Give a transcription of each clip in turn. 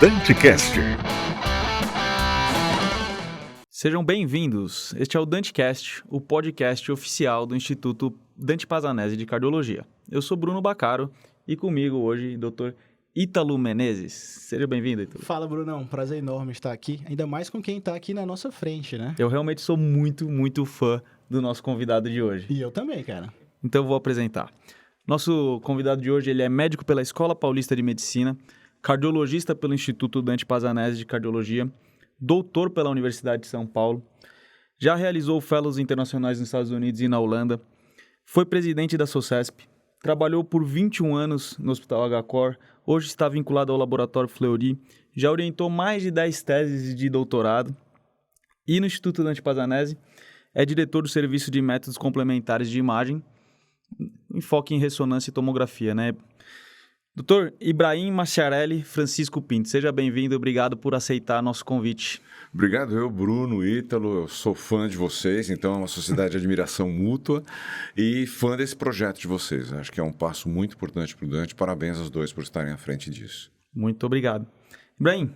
DanteCast. Sejam bem-vindos. Este é o DanteCast, o podcast oficial do Instituto Dante Pazanese de Cardiologia. Eu sou Bruno Baccaro e comigo hoje, Dr. Ítalo Menezes. Seja bem-vindo, Ítalo. Fala, Brunão. Prazer enorme estar aqui, ainda mais com quem está aqui na nossa frente, né? Eu realmente sou muito fã do nosso convidado de hoje. E eu também, cara. Então eu vou apresentar. Nosso convidado de hoje, ele é médico pela Escola Paulista de Medicina, cardiologista pelo Instituto Dante Pazanese de Cardiologia, doutor pela Universidade de São Paulo, já realizou fellows internacionais nos Estados Unidos e na Holanda, foi presidente da SOCESP, trabalhou por 21 anos no Hospital HCOR, hoje está vinculado ao Laboratório Fleury, já orientou mais de 10 teses de doutorado e no Instituto Dante Pazanese é diretor do Serviço de Métodos Complementares de Imagem, enfoque em ressonância e tomografia, né? Doutor Ibrahim Macharelli Francisco Pinto, seja bem-vindo, obrigado por aceitar nosso convite. Obrigado, Bruno, Ítalo, eu sou fã de vocês, então é uma sociedade de admiração mútua e fã desse projeto de vocês. Acho que é um passo muito importante para o Dante, parabéns aos dois por estarem à frente disso. Muito obrigado. Ibrahim,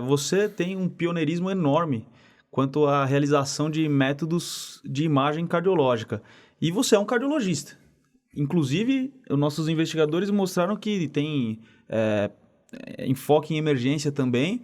você tem um pioneirismo enorme quanto à realização de métodos de imagem cardiológica e você é um cardiologista. Inclusive, os nossos investigadores mostraram que tem enfoque em emergência também.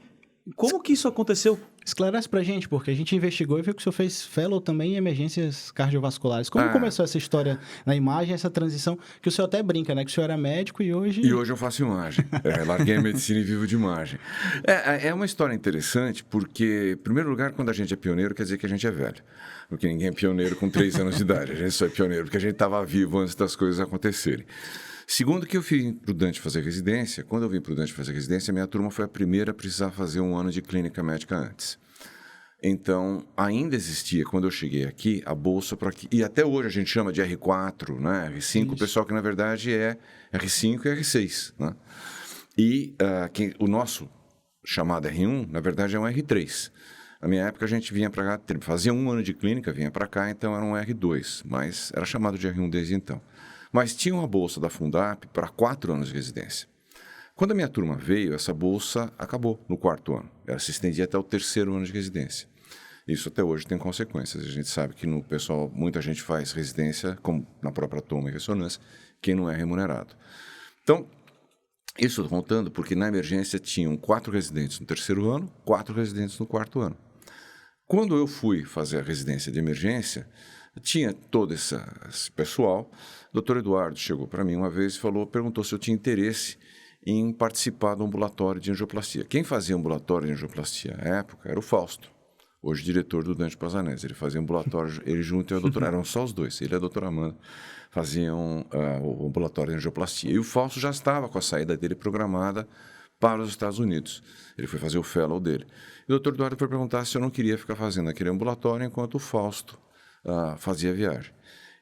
Como que isso aconteceu? Esclarece pra gente, porque a gente investigou e viu que o senhor fez fellow também em emergências cardiovasculares. Como começou essa história na imagem, essa transição, que o senhor até brinca, né? Que o senhor era médico e hoje... E hoje eu faço imagem. Larguei a medicina e vivo de imagem. É uma história interessante porque, em primeiro lugar, quando a gente é pioneiro, quer dizer que a gente é velho. Porque ninguém é pioneiro com 3 anos de idade. A gente só é pioneiro porque a gente estava vivo antes das coisas acontecerem. Segundo, que eu vim para o Dante fazer residência. Quando eu vim para o Dante fazer residência, minha turma foi a primeira a precisar fazer 1 ano de clínica médica antes. Então, ainda existia, quando eu cheguei aqui, a bolsa para aqui. E até hoje a gente chama de R4, né? R5, isso. O pessoal que na verdade é R5 e R6. Né? E o nosso chamado R1, na verdade, é um R3. Na minha época, a gente vinha para cá, fazia 1 ano de clínica, vinha para cá, então era um R2, mas era chamado de R1 desde então. Mas tinha uma bolsa da Fundap para 4 anos de residência. Quando a minha turma veio, essa bolsa acabou no 4º ano. Ela se estendia até o 3º ano de residência. Isso até hoje tem consequências. A gente sabe que no pessoal, muita gente faz residência, como na própria toma e ressonância, quem não é remunerado. Então, isso contando porque na emergência tinham 4 residentes no 3º ano, 4 residentes no 4º ano. Quando eu fui fazer a residência de emergência, tinha todo esse pessoal. O Dr. Eduardo chegou para mim uma vez e perguntou se eu tinha interesse em participar do ambulatório de angioplastia. Quem fazia ambulatório de angioplastia na época era o Fausto, hoje diretor do Dante Pazanese. Ele fazia ambulatório, ele junto e a doutora, eram só os dois, ele e a doutora Amanda faziam o ambulatório de angioplastia. E o Fausto já estava com a saída dele programada para os Estados Unidos. Ele foi fazer o fellow dele. E o Dr. Eduardo foi perguntar se eu não queria ficar fazendo aquele ambulatório enquanto o Fausto fazia a viagem.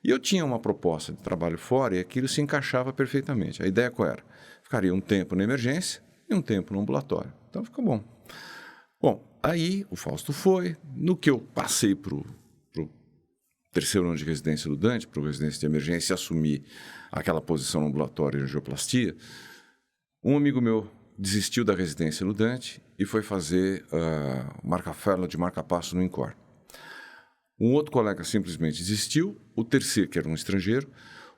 E eu tinha uma proposta de trabalho fora e aquilo se encaixava perfeitamente. A ideia qual era? Ficaria um tempo na emergência e um tempo no ambulatório. Então ficou bom. Bom, aí o Fausto foi. No que eu passei para o 3º ano de residência do Dante, para a residência de emergência, e assumi aquela posição no ambulatório de angioplastia, um amigo meu desistiu da residência no Dante e foi fazer marca-fellow de marca-passo no INCOR. Um outro colega simplesmente desistiu, o terceiro, que era um estrangeiro,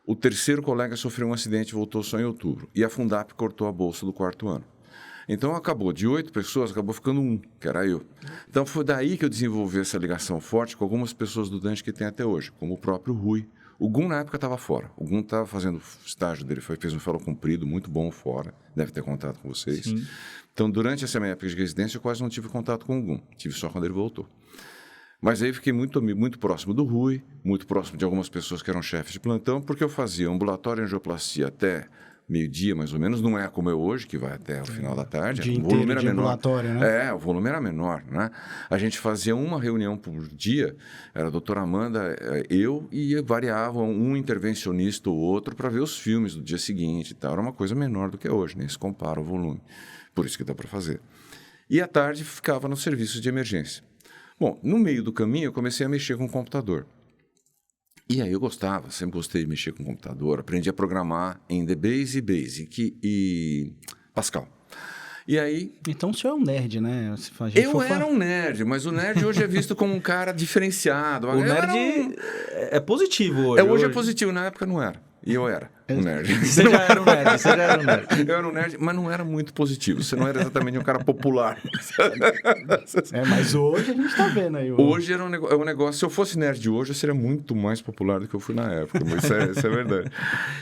o terceiro colega sofreu um acidente e voltou só em outubro. E a Fundap cortou a bolsa do 4º ano. Então acabou, de 8 pessoas, acabou ficando 1, que era eu. Então foi daí que eu desenvolvi essa ligação forte com algumas pessoas do Dante que tem até hoje, como o próprio Rui. O Gum na época estava fora. O Gum estava fazendo o estágio dele, fez um fellow comprido, muito bom fora, deve ter contato com vocês. Sim. Então durante essa minha época de residência eu quase não tive contato com o Gum, tive só quando ele voltou. Mas aí fiquei muito próximo do Rui, muito próximo de algumas pessoas que eram chefes de plantão, porque eu fazia ambulatório de angioplastia até meio-dia, mais ou menos. Não é como é hoje, que vai até o final da tarde. O volume era menor. Né? O volume era menor, né? A gente fazia uma reunião por dia, era a doutora Amanda, eu, e variavam um intervencionista ou outro para ver os filmes do dia seguinte e tal. Era uma coisa menor do que é hoje, nem se compara o volume. Por isso que dá para fazer. E à tarde ficava no serviço de emergência. Bom, no meio do caminho eu comecei a mexer com o computador. E aí eu gostava, sempre gostei de mexer com o computador, aprendi a programar em DBase e Basic e Pascal. E aí... Então o senhor é um nerd, né? Eu era um nerd, mas o nerd hoje é visto como um cara diferenciado. O nerd é positivo hoje. Hoje é positivo, na época não era. E eu era um nerd. Você já era um nerd. Eu era um nerd, mas não era muito positivo. Você não era exatamente um cara popular. Mas hoje a gente tá vendo aí. Hoje é um negócio... Se eu fosse nerd hoje, eu seria muito mais popular do que eu fui na época. Mas isso é verdade.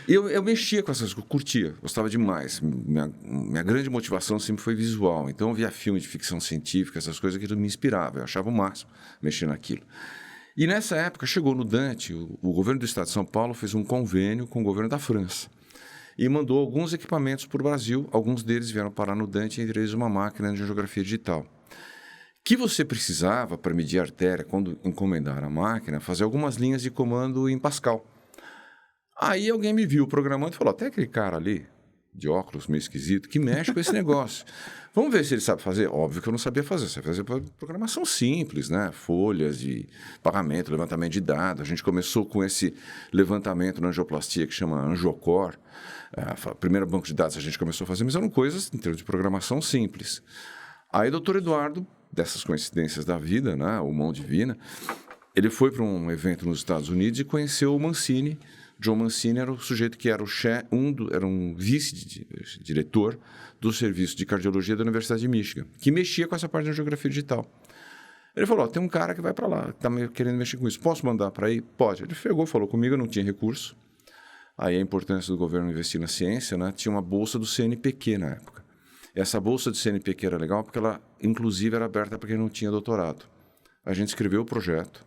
E eu mexia com essas coisas, curtia, gostava demais. Minha grande motivação sempre foi visual. Então eu via filme de ficção científica, essas coisas que me inspiravam. Eu achava o máximo mexer naquilo. E nessa época chegou no Dante, o governo do estado de São Paulo fez um convênio com o governo da França e mandou alguns equipamentos para o Brasil. Alguns deles vieram parar no Dante, entre eles uma máquina de angiografia digital. Que você precisava, para medir a artéria, quando encomendar a máquina, fazer algumas linhas de comando em Pascal. Aí alguém me viu programando e falou, até aquele cara ali, de óculos meio esquisito, que mexe com esse negócio. Vamos ver se ele sabe fazer. Óbvio que eu não sabia fazer. Você fazer programação simples, né? Folhas de pagamento, levantamento de dados. A gente começou com esse levantamento na angioplastia que chama Angiocor. O primeiro banco de dados a gente começou a fazer, mas eram coisas em termos de programação simples. Aí o doutor Eduardo, dessas coincidências da vida, né? O mão divina, ele foi para um evento nos Estados Unidos e conheceu o Mancini. John Mancini era o sujeito que era era um vice-diretor do serviço de cardiologia da Universidade de Michigan, que mexia com essa parte da angiografia digital. Ele falou, tem um cara que vai para lá, que está querendo mexer com isso. Posso mandar para aí? Pode. Ele pegou, falou comigo, eu não tinha recurso. Aí a importância do governo investir na ciência, né? Tinha uma bolsa do CNPq na época. Essa bolsa do CNPq era legal porque ela, inclusive, era aberta para quem não tinha doutorado. A gente escreveu o projeto.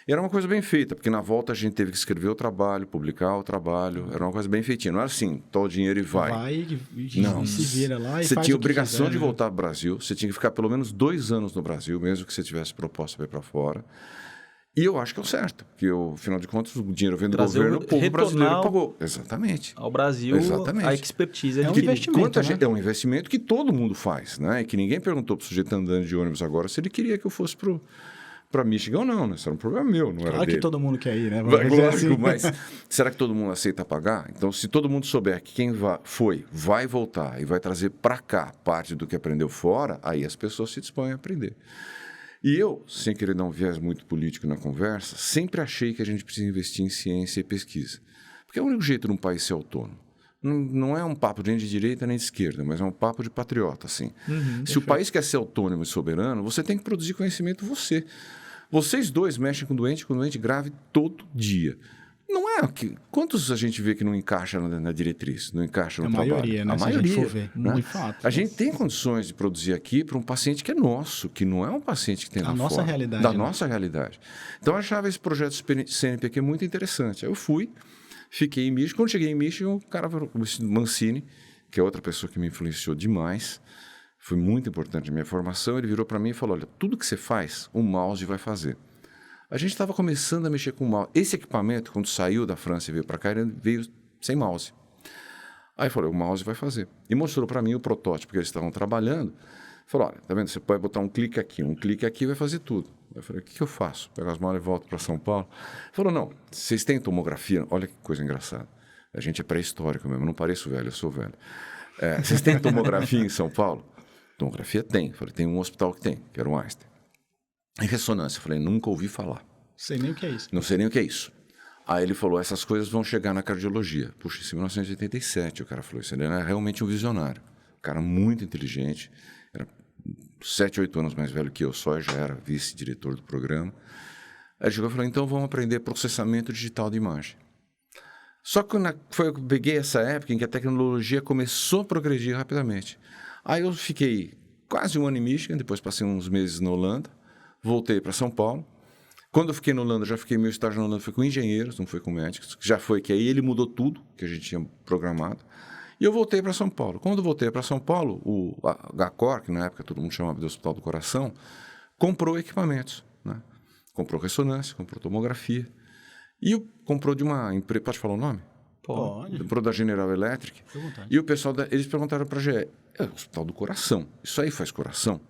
E era uma coisa bem feita, porque na volta a gente teve que escrever o trabalho, publicar o trabalho. Era uma coisa bem feitinha. Não era assim, toma o dinheiro e vai. Não. Se vira lá e você faz tinha o que obrigação quiser, de né? voltar para o Brasil. Você tinha que ficar pelo menos 2 anos no Brasil, mesmo que você tivesse proposta para ir para fora. E eu acho que é o certo, porque, afinal de contas, o dinheiro vem do governo, o povo brasileiro pagou. Exatamente. Ao Brasil, a expertise é um investimento, né? É um investimento que todo mundo faz, né? E que ninguém perguntou para o sujeito andando de ônibus agora se ele queria que eu fosse para Michigan ou não, né? Isso era um problema meu, não era Claro dele. que todo mundo quer ir, né? Lógico, assim. mas será que todo mundo aceita pagar? Então, se todo mundo souber que quem vai voltar e vai trazer para cá parte do que aprendeu fora, aí as pessoas se dispõem a aprender. E eu, sem querer dar um viés muito político na conversa, sempre achei que a gente precisa investir em ciência e pesquisa. Porque é o único jeito de um país ser autônomo. Não é um papo nem de direita nem de esquerda, mas é um papo de patriota, assim. Se o país quer ser autônomo e soberano, você tem que produzir conhecimento você. Vocês dois mexem com doente grave todo dia. Não é que... Quantos a gente vê que não encaixa na diretriz, não encaixa no trabalho? Maioria, né? A Se maioria, a gente for ver, né? muito fato. A gente tem condições de produzir aqui para um paciente que é nosso, que não é um paciente que tem lá fora. nossa realidade. Da né? nossa realidade. Então, eu achava esse projeto CNPq muito interessante. Aí eu fui, fiquei em Michigan. Quando cheguei em Michigan, o cara, o Mancini, que é outra pessoa que me influenciou demais, foi muito importante na minha formação, ele virou para mim e falou, olha, tudo que você faz, o mouse vai fazer. A gente estava começando a mexer com o mouse. Esse equipamento, quando saiu da França e veio para cá, ele veio sem mouse. Aí falou, o mouse vai fazer. E mostrou para mim o protótipo que eles estavam trabalhando. Falou, olha, tá vendo? Você pode botar um clique aqui vai fazer tudo. Eu falei, o que eu faço? Pego as malas e volto para São Paulo. Ele falou, não, vocês têm tomografia? Olha que coisa engraçada. A gente é pré-histórico mesmo, eu não pareço velho, eu sou velho. Vocês têm tomografia em São Paulo? Tomografia tem. Eu falei, tem um hospital que tem, que era o Einstein. Em ressonância, eu falei, nunca ouvi falar. Sei nem o que é isso. Não sei nem o que é isso. Aí ele falou, essas coisas vão chegar na cardiologia. Puxa, isso em 1987 o cara falou isso. Ele era realmente um visionário. Um cara muito inteligente. Era 7, 8 anos mais velho que eu só, já era vice-diretor do programa. Aí ele chegou e falou, então vamos aprender processamento digital de imagem. Só que eu peguei essa época em que a tecnologia começou a progredir rapidamente. Aí eu fiquei quase 1 ano em Michigan, depois passei uns meses na Holanda, voltei para São Paulo. Quando eu fiquei na Holanda, meu estágio na Holanda foi com engenheiros, não foi com médicos. Já foi que aí ele mudou tudo que a gente tinha programado. E eu voltei para São Paulo. Quando eu voltei para São Paulo, o HCOR, que na época todo mundo chamava de Hospital do Coração, comprou equipamentos, né? Comprou ressonância, comprou tomografia. E comprou de uma empresa... Pode falar o nome? Pode. Comprou da General Electric. E o pessoal, eles perguntaram para a GE, é o Hospital do Coração. Isso aí faz coração?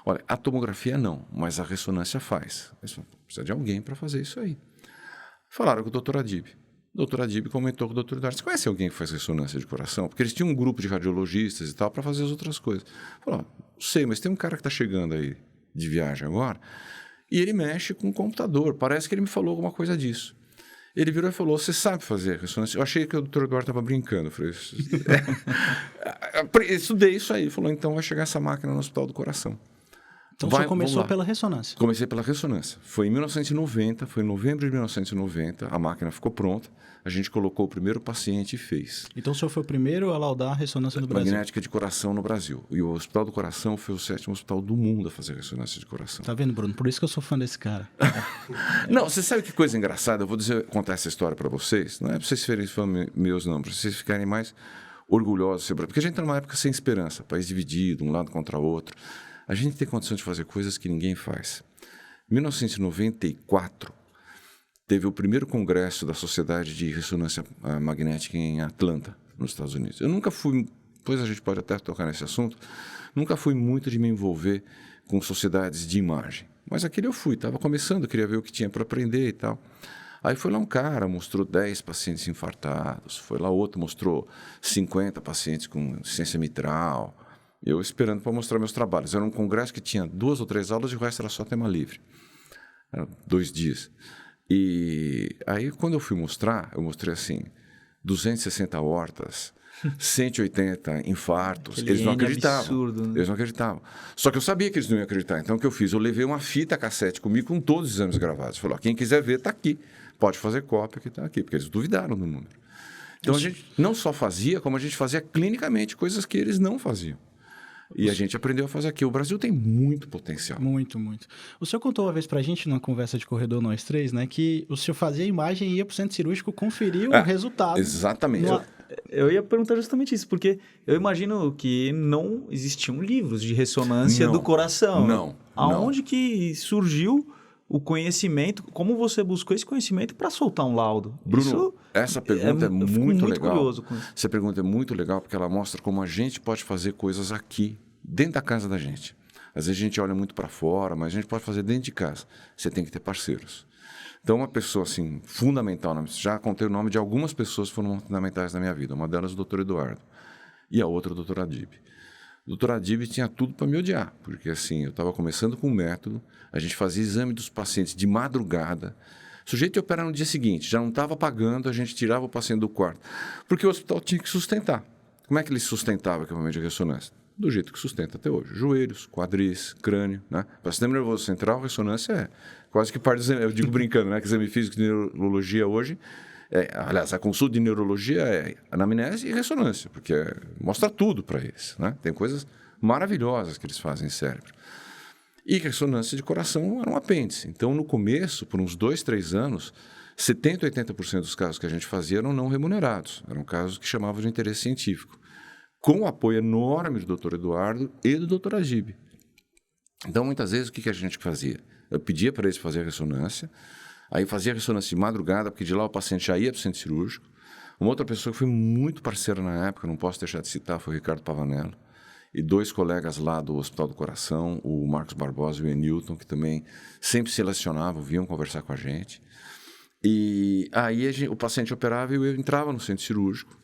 Olha, a tomografia não, mas a ressonância faz. Precisa de alguém para fazer isso aí. Falaram com o Dr. Adib. O doutor Adib comentou com o doutor Eduardo, você conhece alguém que faz ressonância de coração? Porque eles tinham um grupo de radiologistas e tal para fazer as outras coisas. Falou, não sei, mas tem um cara que está chegando aí de viagem agora e ele mexe com o computador. Parece que ele me falou alguma coisa disso. Ele virou e falou, você sabe fazer ressonância? Eu achei que o doutor Eduardo estava brincando. Eu falei, estudei isso aí. Ele falou, então vai chegar essa máquina no Hospital do Coração. Então você começou pela ressonância? Comecei pela ressonância. Foi em 1990, foi em novembro de 1990, a máquina ficou pronta, a gente colocou o primeiro paciente e fez. Então o senhor foi o primeiro a laudar a ressonância no Brasil? Magnética de coração no Brasil. E o Hospital do Coração foi o 7º hospital do mundo a fazer ressonância de coração. Tá vendo, Bruno? Por isso que eu sou fã desse cara. Não, você sabe que coisa engraçada? Eu vou contar essa história para vocês. Não é para vocês serem fãs meus, não. Para vocês ficarem mais orgulhosos. Porque a gente está numa época sem esperança. País dividido, um lado contra o outro. A gente tem condição de fazer coisas que ninguém faz. Em 1994, teve o primeiro congresso da Sociedade de Ressonância Magnética em Atlanta, nos Estados Unidos. Eu nunca fui, depois a gente pode até tocar nesse assunto, nunca fui muito de me envolver com sociedades de imagem. Mas aquele eu fui, estava começando, queria ver o que tinha para aprender e tal. Aí foi lá um cara, mostrou 10 pacientes infartados, foi lá outro, mostrou 50 pacientes com insuficiência mitral. Eu esperando para mostrar meus trabalhos. Era um congresso que tinha 2 ou 3 aulas e o resto era só tema livre. Era 2 dias. E aí, quando eu fui mostrar, eu mostrei assim, 260 aortas, 180 infartos. Eles não acreditavam. Absurdo, né? Eles não acreditavam. Só que eu sabia que eles não iam acreditar. Então, o que eu fiz? Eu levei uma fita cassete comigo com todos os exames gravados. Falei, quem quiser ver, está aqui. Pode fazer cópia que está aqui, porque eles duvidaram do número. Então, a gente não só fazia, como a gente fazia clinicamente coisas que eles não faziam. E a gente aprendeu a fazer aqui. O Brasil tem muito potencial. Muito, muito. O senhor contou uma vez pra gente, numa conversa de corredor nós três, né, que o senhor fazia a imagem e ia pro centro cirúrgico conferir o resultado. Exatamente. Eu ia perguntar justamente isso, porque eu imagino que não existiam livros de ressonância do coração. Não. Aonde que surgiu o conhecimento? Como você buscou esse conhecimento para soltar um laudo? Bruno, essa pergunta é muito legal. Curioso com isso. Essa pergunta é muito legal porque ela mostra como a gente pode fazer coisas aqui, dentro da casa da gente. Às vezes a gente olha muito para fora, mas a gente pode fazer dentro de casa. Você tem que ter parceiros. Então, uma pessoa assim, fundamental, já contei o nome de algumas pessoas que foram fundamentais na minha vida. Uma delas, o doutor Eduardo. E a outra, o doutor Adib. O doutor Adib tinha tudo para me odiar, porque assim, eu estava começando com um método, a gente fazia exame dos pacientes de madrugada, o sujeito ia operar no dia seguinte, já não estava pagando, a gente tirava o paciente do quarto, porque o hospital tinha que sustentar. Como é que ele sustentava o equipamento de ressonância? Do jeito que sustenta até hoje, joelhos, quadris, crânio, né? Para o sistema nervoso central, ressonância é quase que parte do exame, eu digo brincando, né? Que exame físico de neurologia hoje, aliás, a consulta de neurologia é anamnese e ressonância, porque mostra tudo para eles, né? Tem coisas maravilhosas que eles fazem em cérebro. E ressonância de coração era um apêndice. Então, no começo, por uns 2, 3 anos, 70%, 80% dos casos que a gente fazia eram não remunerados. Eram casos que chamavam de interesse científico, com o apoio enorme do Dr. Eduardo e do Dr. Adib. Então, muitas vezes, o que a gente fazia? Eu pedia para eles fazer a ressonância, aí fazia a ressonância de madrugada, porque de lá o paciente já ia para o centro cirúrgico. Uma outra pessoa que foi muito parceira na época, não posso deixar de citar, foi o Ricardo Pavanello, e 2 colegas lá do Hospital do Coração, o Marcos Barbosa e o Ian Newton, que também sempre se relacionavam, vinham conversar com a gente. E aí o paciente operava e eu entrava no centro cirúrgico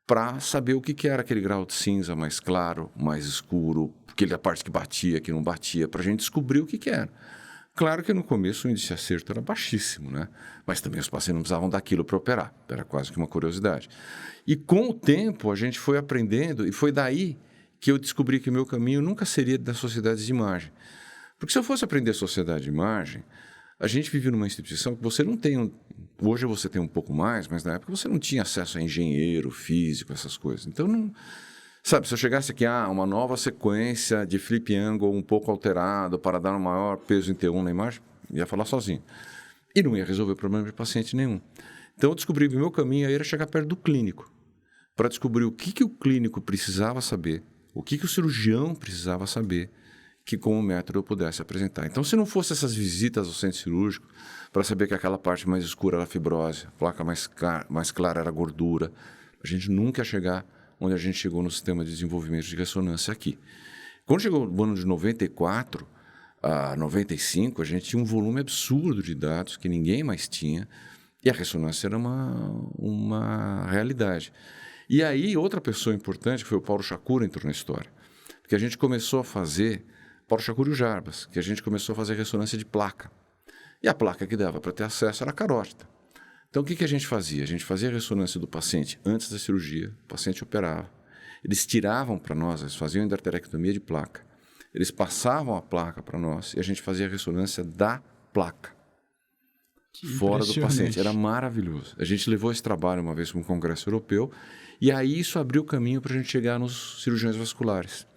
para saber o que era aquele grau de cinza mais claro, mais escuro, aquela parte que batia, que não batia, para a gente descobrir o que era. Claro que no começo o índice de acerto era baixíssimo, né? Mas também os pacientes não precisavam daquilo para operar, era quase que uma curiosidade. E com o tempo a gente foi aprendendo e foi daí que eu descobri que o meu caminho nunca seria das sociedades de imagem. Porque se eu fosse aprender sociedade de imagem, a gente vive numa instituição que você não tem... Hoje você tem um pouco mais, mas na época você não tinha acesso a engenheiro, físico, essas coisas. Então, não... Sabe, se eu chegasse aqui, uma nova sequência de flip angle um pouco alterado para dar um maior peso em T1 na imagem, ia falar sozinho. E não ia resolver problema de paciente nenhum. Então, eu descobri que o meu caminho aí era chegar perto do clínico, para descobrir o que o clínico precisava saber, o que o cirurgião precisava saber, que com o método eu pudesse apresentar. Então, se não fosse essas visitas ao centro cirúrgico, para saber que aquela parte mais escura era a fibrose, a placa mais clara era a gordura, a gente nunca ia chegar onde a gente chegou no sistema de desenvolvimento de ressonância aqui. Quando chegou o ano de 94 a 95, a gente tinha um volume absurdo de dados que ninguém mais tinha, E a ressonância era uma realidade. E aí, outra pessoa importante foi o Paulo Chacura entrou na história. Porque a gente começou a fazer, Paulo Chacura e o Jarbas, que a gente começou a fazer ressonância de placa. E a placa que dava para ter acesso era a carótida. Então, o que a gente fazia? A gente fazia a ressonância do paciente antes da cirurgia, o paciente operava. Eles tiravam para nós, eles faziam endarterectomia de placa. Eles passavam a placa para nós e a gente fazia a ressonância da placa. Fora do paciente. Era maravilhoso. A gente levou esse trabalho uma vez para um congresso europeu e aí isso abriu o caminho para a gente chegar nos cirurgiões vasculares.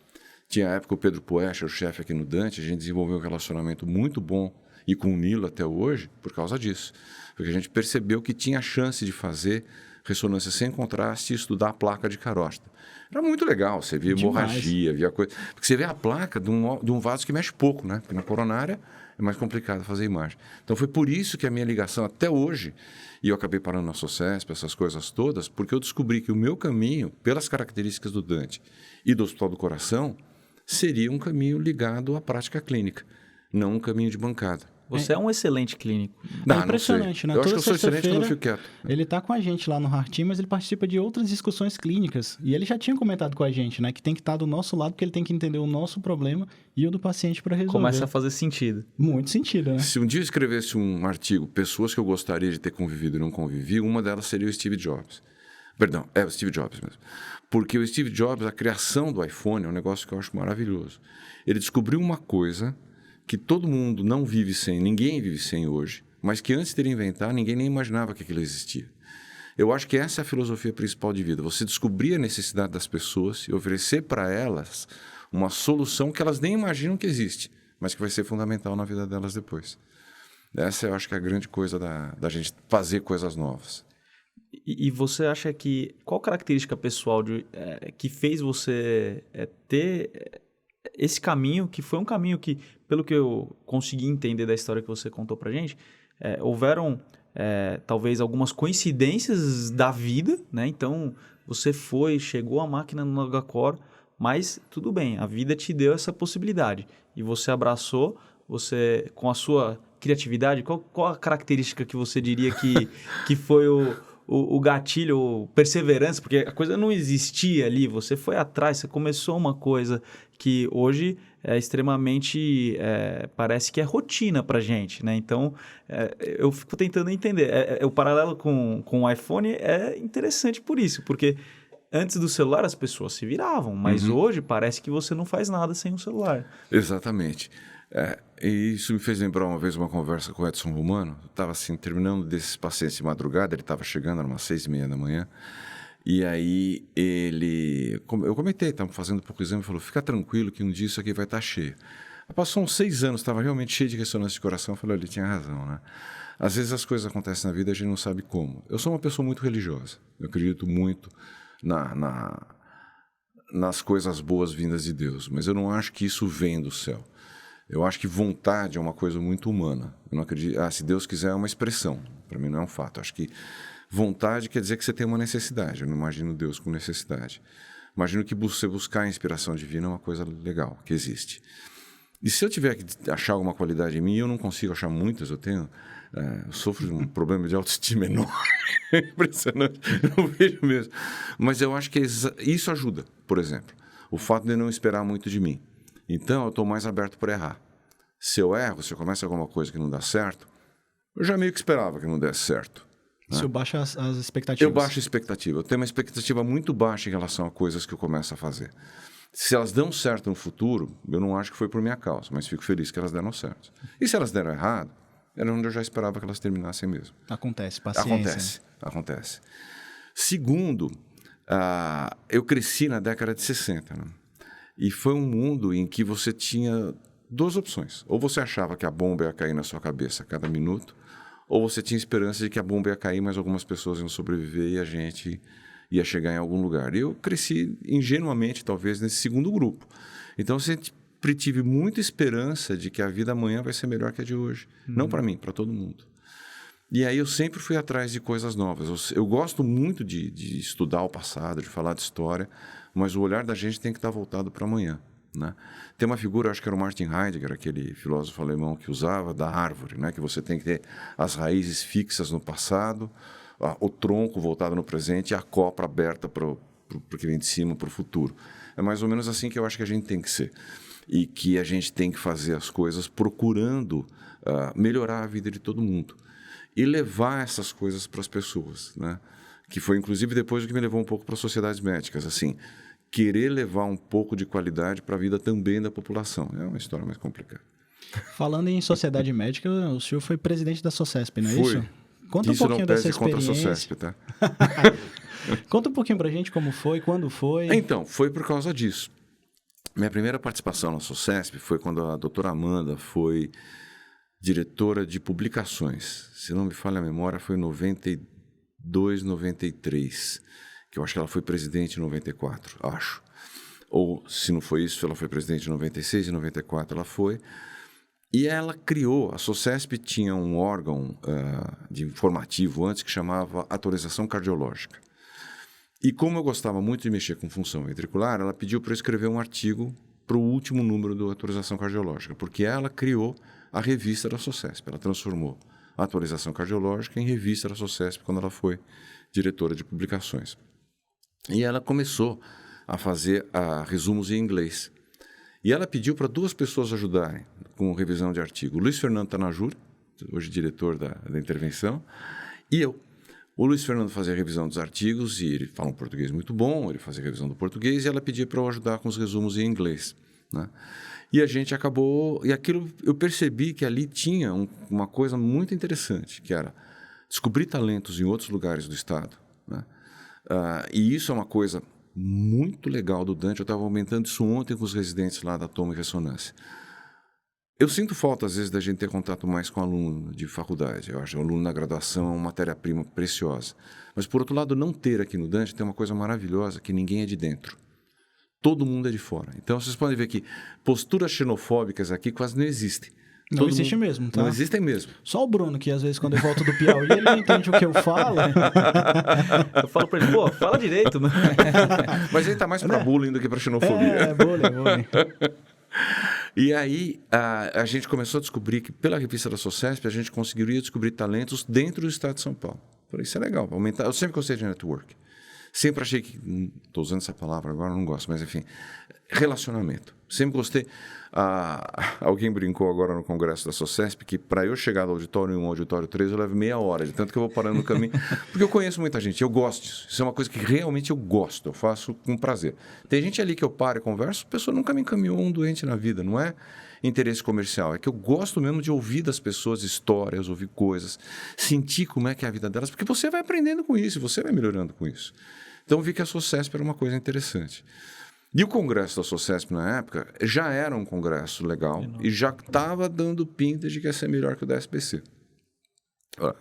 Tinha a época o Pedro Poescher, o chefe aqui no Dante, a gente desenvolveu um relacionamento muito bom e com o Nilo até hoje por causa disso. Porque a gente percebeu que tinha chance de fazer ressonância sem contraste e estudar a placa de carótida. Era muito legal, você via hemorragia, via coisa... Porque você vê a placa de um vaso que mexe pouco, né? Porque na coronária é mais complicado fazer imagem. Então foi por isso que a minha ligação até hoje, e eu acabei parando na SOCESP, essas coisas todas, porque eu descobri que o meu caminho, pelas características do Dante e do Hospital do Coração, seria um caminho ligado à prática clínica, não um caminho de bancada. Você é um excelente clínico. É impressionante, né? Eu acho que eu sou excelente quando eu fico quieto. Ele tá com a gente lá no Heart Team, mas ele participa de outras discussões clínicas. E ele já tinha comentado com a gente, né? Que tem que estar do nosso lado, porque ele tem que entender o nosso problema e o do paciente para resolver. Começa a fazer sentido. Muito sentido, né? Se um dia eu escrevesse um artigo, pessoas que eu gostaria de ter convivido e não convivi, uma delas seria o Steve Jobs. Perdão, é o Steve Jobs mesmo. Porque o Steve Jobs, a criação do iPhone é um negócio que eu acho maravilhoso. Ele descobriu uma coisa que todo mundo não vive sem, ninguém vive sem hoje, mas que antes de ele inventar, ninguém nem imaginava que aquilo existia. Eu acho que essa é a filosofia principal de vida, você descobrir a necessidade das pessoas e oferecer para elas uma solução que elas nem imaginam que existe, mas que vai ser fundamental na vida delas depois. Essa eu acho que é a grande coisa da gente fazer coisas novas. E você acha que, qual característica pessoal que fez você ter esse caminho, que foi um caminho que, pelo que eu consegui entender da história que você contou pra gente, houveram talvez algumas coincidências da vida, né? Então, você chegou à máquina no Nogacor, mas tudo bem, a vida te deu essa possibilidade. E você abraçou, você, com a sua criatividade, qual a característica que você diria que foi o gatilho, ou perseverança, porque a coisa não existia ali, você foi atrás, você começou uma coisa que hoje é extremamente, parece que é rotina pra gente, né? Então, eu fico tentando entender. O paralelo com o iPhone é interessante por isso, porque antes do celular as pessoas se viravam, mas hoje parece que você não faz nada sem um celular. Exatamente. E isso me fez lembrar uma vez uma conversa com o Edson Romano. Eu estava assim, terminando desses pacientes de madrugada, ele estava chegando, era umas 6:30 da manhã. E aí eu comentei, estava fazendo pouco exame, ele falou, fica tranquilo que um dia isso aqui vai estar cheio. Passou uns 6 anos, estava realmente cheio de ressonância de coração, eu falei, ele tinha razão, né? Às vezes as coisas acontecem na vida e a gente não sabe como. Eu sou uma pessoa muito religiosa, eu acredito muito nas coisas boas vindas de Deus, mas eu não acho que isso vem do céu. Eu acho que vontade é uma coisa muito humana. Eu não acredito. Se Deus quiser, é uma expressão. Para mim não é um fato. Eu acho que vontade quer dizer que você tem uma necessidade. Eu não imagino Deus com necessidade. Imagino que você buscar a inspiração divina é uma coisa legal, que existe. E se eu tiver que achar alguma qualidade em mim, eu não consigo achar muitas. Eu sofro de um problema de autoestima enorme. É impressionante. Eu vejo mesmo. Mas eu acho que isso ajuda, por exemplo. O fato de não esperar muito de mim. Então, eu estou mais aberto para errar. Se eu erro, se eu começo alguma coisa que não dá certo, eu já meio que esperava que não desse certo. Né? Se eu baixo as expectativas. Eu baixo a expectativa. Eu tenho uma expectativa muito baixa em relação a coisas que eu começo a fazer. Se elas dão certo no futuro, eu não acho que foi por minha causa, mas fico feliz que elas deram certo. E se elas deram errado, era onde eu já esperava que elas terminassem mesmo. Acontece, paciência. Acontece. Segundo, eu cresci na década de 60, né? E foi um mundo em que você tinha 2 opções. Ou você achava que a bomba ia cair na sua cabeça a cada minuto, ou você tinha esperança de que a bomba ia cair, mas algumas pessoas iam sobreviver e a gente ia chegar em algum lugar. E eu cresci ingenuamente, talvez, nesse segundo grupo. Então, eu sempre tive muita esperança de que a vida amanhã vai ser melhor que a de hoje. Não para mim, para todo mundo. E aí eu sempre fui atrás de coisas novas. Eu gosto muito de estudar o passado, de falar de história, mas o olhar da gente tem que estar voltado para amanhã. né? Tem uma figura, acho que era o Martin Heidegger, aquele filósofo alemão que usava, da árvore, né? Que você tem que ter as raízes fixas no passado, o tronco voltado no presente e a copa aberta para o que vem de cima, para o futuro. É mais ou menos assim que eu acho que a gente tem que ser. E que a gente tem que fazer as coisas procurando melhorar a vida de todo mundo. E levar essas coisas para as pessoas, né? Que foi, inclusive, depois o que me levou um pouco para as sociedades médicas, assim, querer levar um pouco de qualidade para a vida também da população. É uma história mais complicada. Falando em sociedade médica, o senhor foi presidente da SOCESP, não é Foi. isso? Conta um pouquinho dessa experiência. Contra a SOCESP, tá? Conta um pouquinho pra gente como foi, quando foi. Então, foi por causa disso. Minha primeira participação na SOCESP foi quando a doutora Amanda foi diretora de publicações. Se não me falha a memória, foi em 92, 93, que eu acho que ela foi presidente em 94, acho. Ou, se não foi isso, ela foi presidente em 96 e 94 ela foi. E ela criou, a SOCESP tinha um órgão de informativo antes que chamava Atualização Cardiológica. E como eu gostava muito de mexer com função ventricular, ela pediu para eu escrever um artigo para o último número do Atualização Cardiológica, porque ela criou a revista da SOCESP. Ela transformou a Atualização Cardiológica em revista da SOCESP quando ela foi diretora de publicações. E ela começou a fazer resumos em inglês. E ela pediu para duas pessoas ajudarem com revisão de artigo. O Luiz Fernando Tanajura, hoje diretor da intervenção, e eu. O Luiz Fernando fazia a revisão dos artigos e ele fala um português muito bom, ele fazia a revisão do português e ela pedia para eu ajudar com os resumos em inglês, né? E a gente acabou... E aquilo eu percebi que ali tinha uma coisa muito interessante, que era descobrir talentos em outros lugares do Estado, né? E isso é uma coisa muito legal do Dante. Eu estava aumentando isso ontem com os residentes lá da Toma e Ressonância. Eu sinto falta, às vezes, da gente ter contato mais com aluno de faculdade. Eu acho que o aluno na graduação é uma matéria-prima preciosa. Mas, por outro lado, não ter aqui no Dante tem uma coisa maravilhosa, que ninguém é de dentro. Todo mundo é de fora. Então, vocês podem ver que posturas xenofóbicas aqui quase não existem. Não existe mesmo, tá? Não existem mesmo. Só o Bruno, que às vezes quando eu volto do Piauí, ele não entende o que eu falo. Eu falo pra ele, pô, fala direito, né? Mas ele tá mais pra bullying do que pra xenofobia. Bullying. E aí, a gente começou a descobrir que, pela revista da SOCESP, a gente conseguiria descobrir talentos dentro do estado de São Paulo. Falei, isso é legal, aumentar. Eu sempre gostei de network. Sempre achei que... Estou usando essa palavra agora, não gosto, mas enfim. Relacionamento. Sempre gostei. Alguém brincou agora no congresso da SOCESP que para eu chegar do auditório 1 ao auditório 3 eu levo meia hora, de tanto que eu vou parando no caminho. Porque eu conheço muita gente, eu gosto disso. Isso é uma coisa que realmente eu gosto, eu faço com prazer. Tem gente ali que eu paro e converso, a pessoa nunca me encaminhou um doente na vida, não é interesse comercial. É que eu gosto mesmo de ouvir das pessoas histórias, ouvir coisas, sentir como é que é a vida delas, porque você vai aprendendo com isso, você vai melhorando com isso. Então eu vi que a SOCESP era uma coisa interessante. E o congresso da SOCESP, na época, já era um congresso legal e já estava dando pinta de que ia ser melhor que o da SBC.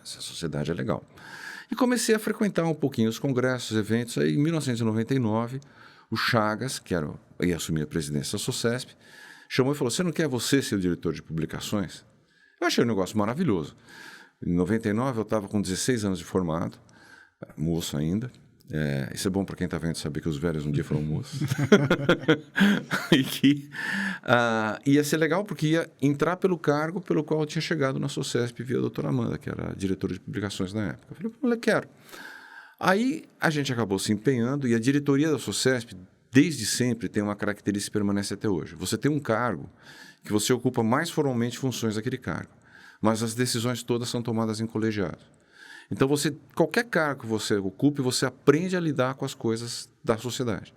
Essa sociedade é legal. E comecei a frequentar um pouquinho os congressos, eventos. Aí, em 1999, o Chagas, que ia assumir a presidência da SOCESP, chamou e falou, você não quer você ser o diretor de publicações? Eu achei um negócio maravilhoso. Em 99, eu estava com 16 anos de formado, moço ainda. Isso é bom para quem está vendo saber que os velhos um dia foram moços. E que ia ser legal porque ia entrar pelo cargo pelo qual eu tinha chegado na SOCESP via a doutora Amanda, que era a diretora de publicações na época. Eu falei, quero. Aí a gente acabou se empenhando e a diretoria da SOCESP, desde sempre, tem uma característica que permanece até hoje. Você tem um cargo que você ocupa mais formalmente funções daquele cargo, mas as decisões todas são tomadas em colegiado. Então, qualquer cargo que você ocupe, você aprende a lidar com as coisas da sociedade.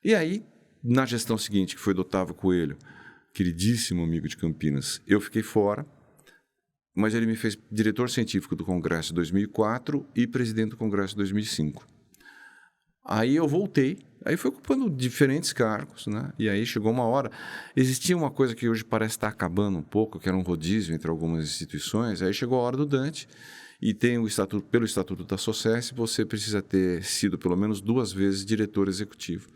E aí, na gestão seguinte, que foi do Otávio Coelho, queridíssimo amigo de Campinas, eu fiquei fora, mas ele me fez diretor científico do Congresso de 2004 e presidente do Congresso de 2005. Aí eu voltei, aí fui ocupando diferentes cargos, né? E aí chegou uma hora, existia uma coisa que hoje parece estar acabando um pouco, que era um rodízio entre algumas instituições, aí chegou a hora do Dante. E tem pelo Estatuto da SOCESP, você precisa ter sido pelo menos 2 vezes diretor executivo.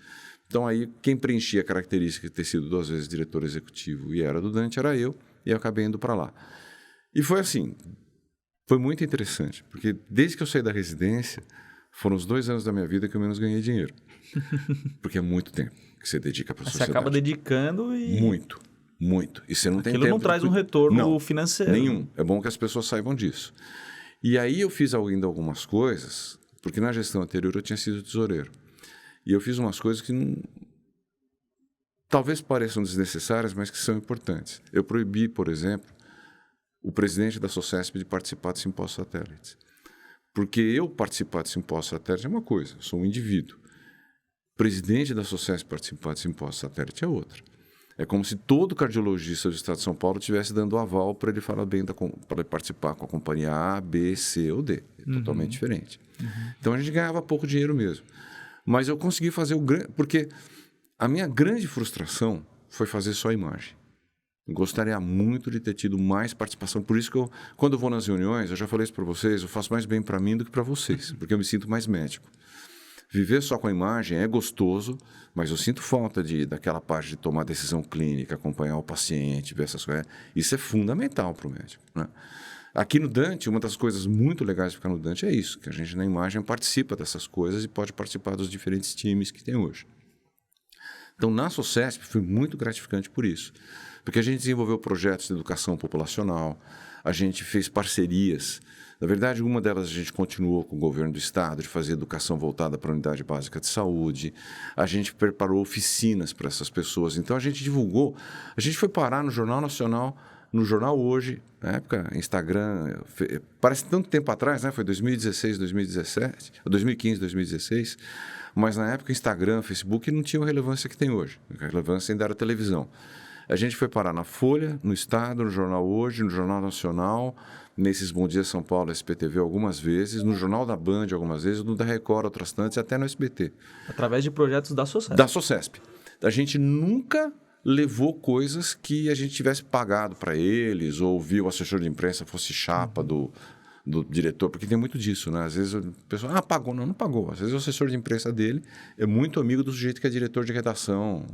Então, aí, quem preenchia a característica de ter sido 2 vezes diretor executivo e era do Dante, era eu, e eu acabei indo para lá. E foi assim, foi muito interessante, porque desde que eu saí da residência, foram os 2 anos da minha vida que eu menos ganhei dinheiro. Porque é muito tempo que você dedica para a sociedade. Você acaba dedicando e... Muito, muito. E você não tem Aquilo tempo... não traz um retorno financeiro. Nenhum. É bom que as pessoas saibam disso. E aí eu fiz ainda algumas coisas, porque na gestão anterior eu tinha sido tesoureiro. E eu fiz umas coisas que não... talvez pareçam desnecessárias, mas que são importantes. Eu proibi, por exemplo, o presidente da SOCESP de participar de simpósios satélites. Porque eu participar de simpósios satélites é uma coisa, eu sou um indivíduo. O presidente da SOCESP participar de simpósios satélites é outra. É como se todo cardiologista do estado de São Paulo estivesse dando aval para ele falar bem, para ele participar com a companhia A, B, C ou D. É totalmente diferente. Então a gente ganhava pouco dinheiro mesmo. Mas eu consegui fazer o grande... Porque a minha grande frustração foi fazer só a imagem. Eu gostaria muito de ter tido mais participação. Por isso que quando eu vou nas reuniões, eu já falei isso para vocês, eu faço mais bem para mim do que para vocês, porque eu me sinto mais médico. Viver só com a imagem é gostoso, mas eu sinto falta daquela parte de tomar decisão clínica, acompanhar o paciente, ver essas coisas. Isso é fundamental para o médico, né? Aqui no Dante, uma das coisas muito legais de ficar no Dante é isso, que a gente na imagem participa dessas coisas e pode participar dos diferentes times que tem hoje. Então, na SOCESP, foi muito gratificante por isso. Porque a gente desenvolveu projetos de educação populacional, a gente fez parcerias. Na verdade, uma delas a gente continuou com o governo do estado, de fazer educação voltada para a unidade básica de saúde. A gente preparou oficinas para essas pessoas. Então, a gente divulgou. A gente foi parar no Jornal Nacional, no Jornal Hoje, na época, Instagram. Parece tanto tempo atrás, né? Foi 2016, 2017, 2015, 2016. Mas, na época, Instagram, Facebook não tinham a relevância que tem hoje. A relevância ainda era televisão. A gente foi parar na Folha, no Estado, no Jornal Hoje, no Jornal Nacional, nesses Bom Dia São Paulo, SPTV algumas vezes, no Jornal da Band algumas vezes, no da Record outras tantas e até no SBT. Através de projetos da SOCESP. Da SOCESP. A gente nunca levou coisas que a gente tivesse pagado para eles ou viu o assessor de imprensa fosse chapa do diretor, porque tem muito disso, né? Às vezes o pessoal, pagou. Não pagou. Às vezes o assessor de imprensa dele é muito amigo do sujeito que é diretor de redação,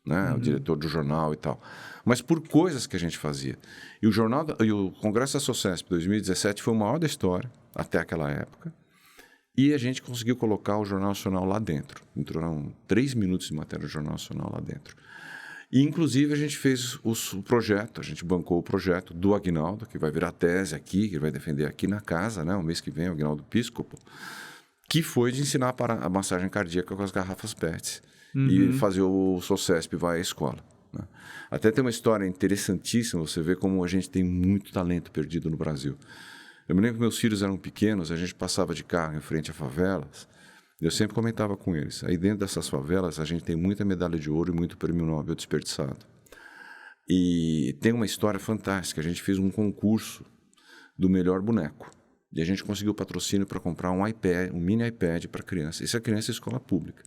né? O diretor do jornal e tal. Mas por coisas que a gente fazia. E o Congresso da SOCESP 2017 foi o maior da história, até aquela época. E a gente conseguiu colocar o Jornal Nacional lá dentro. Entraram 3 minutos de matéria do Jornal Nacional lá dentro. E, inclusive, a gente fez o projeto, a gente bancou o projeto do Aguinaldo, que vai virar tese aqui, que ele vai defender aqui na casa, né? O mês que vem, o Aguinaldo Piscopo, que foi de ensinar a massagem cardíaca com as garrafas PETs. E fazer o SOCESP vai à escola, né? Até tem uma história interessantíssima, você vê como a gente tem muito talento perdido no Brasil. Eu me lembro que meus filhos eram pequenos, a gente passava de carro em frente a favelas, eu sempre comentava com eles, aí dentro dessas favelas a gente tem muita medalha de ouro e muito prêmio Nobel desperdiçado. E tem uma história fantástica, a gente fez um concurso do melhor boneco, e a gente conseguiu patrocínio para comprar um iPad, um mini iPad para criança. Isso é criança em escola pública.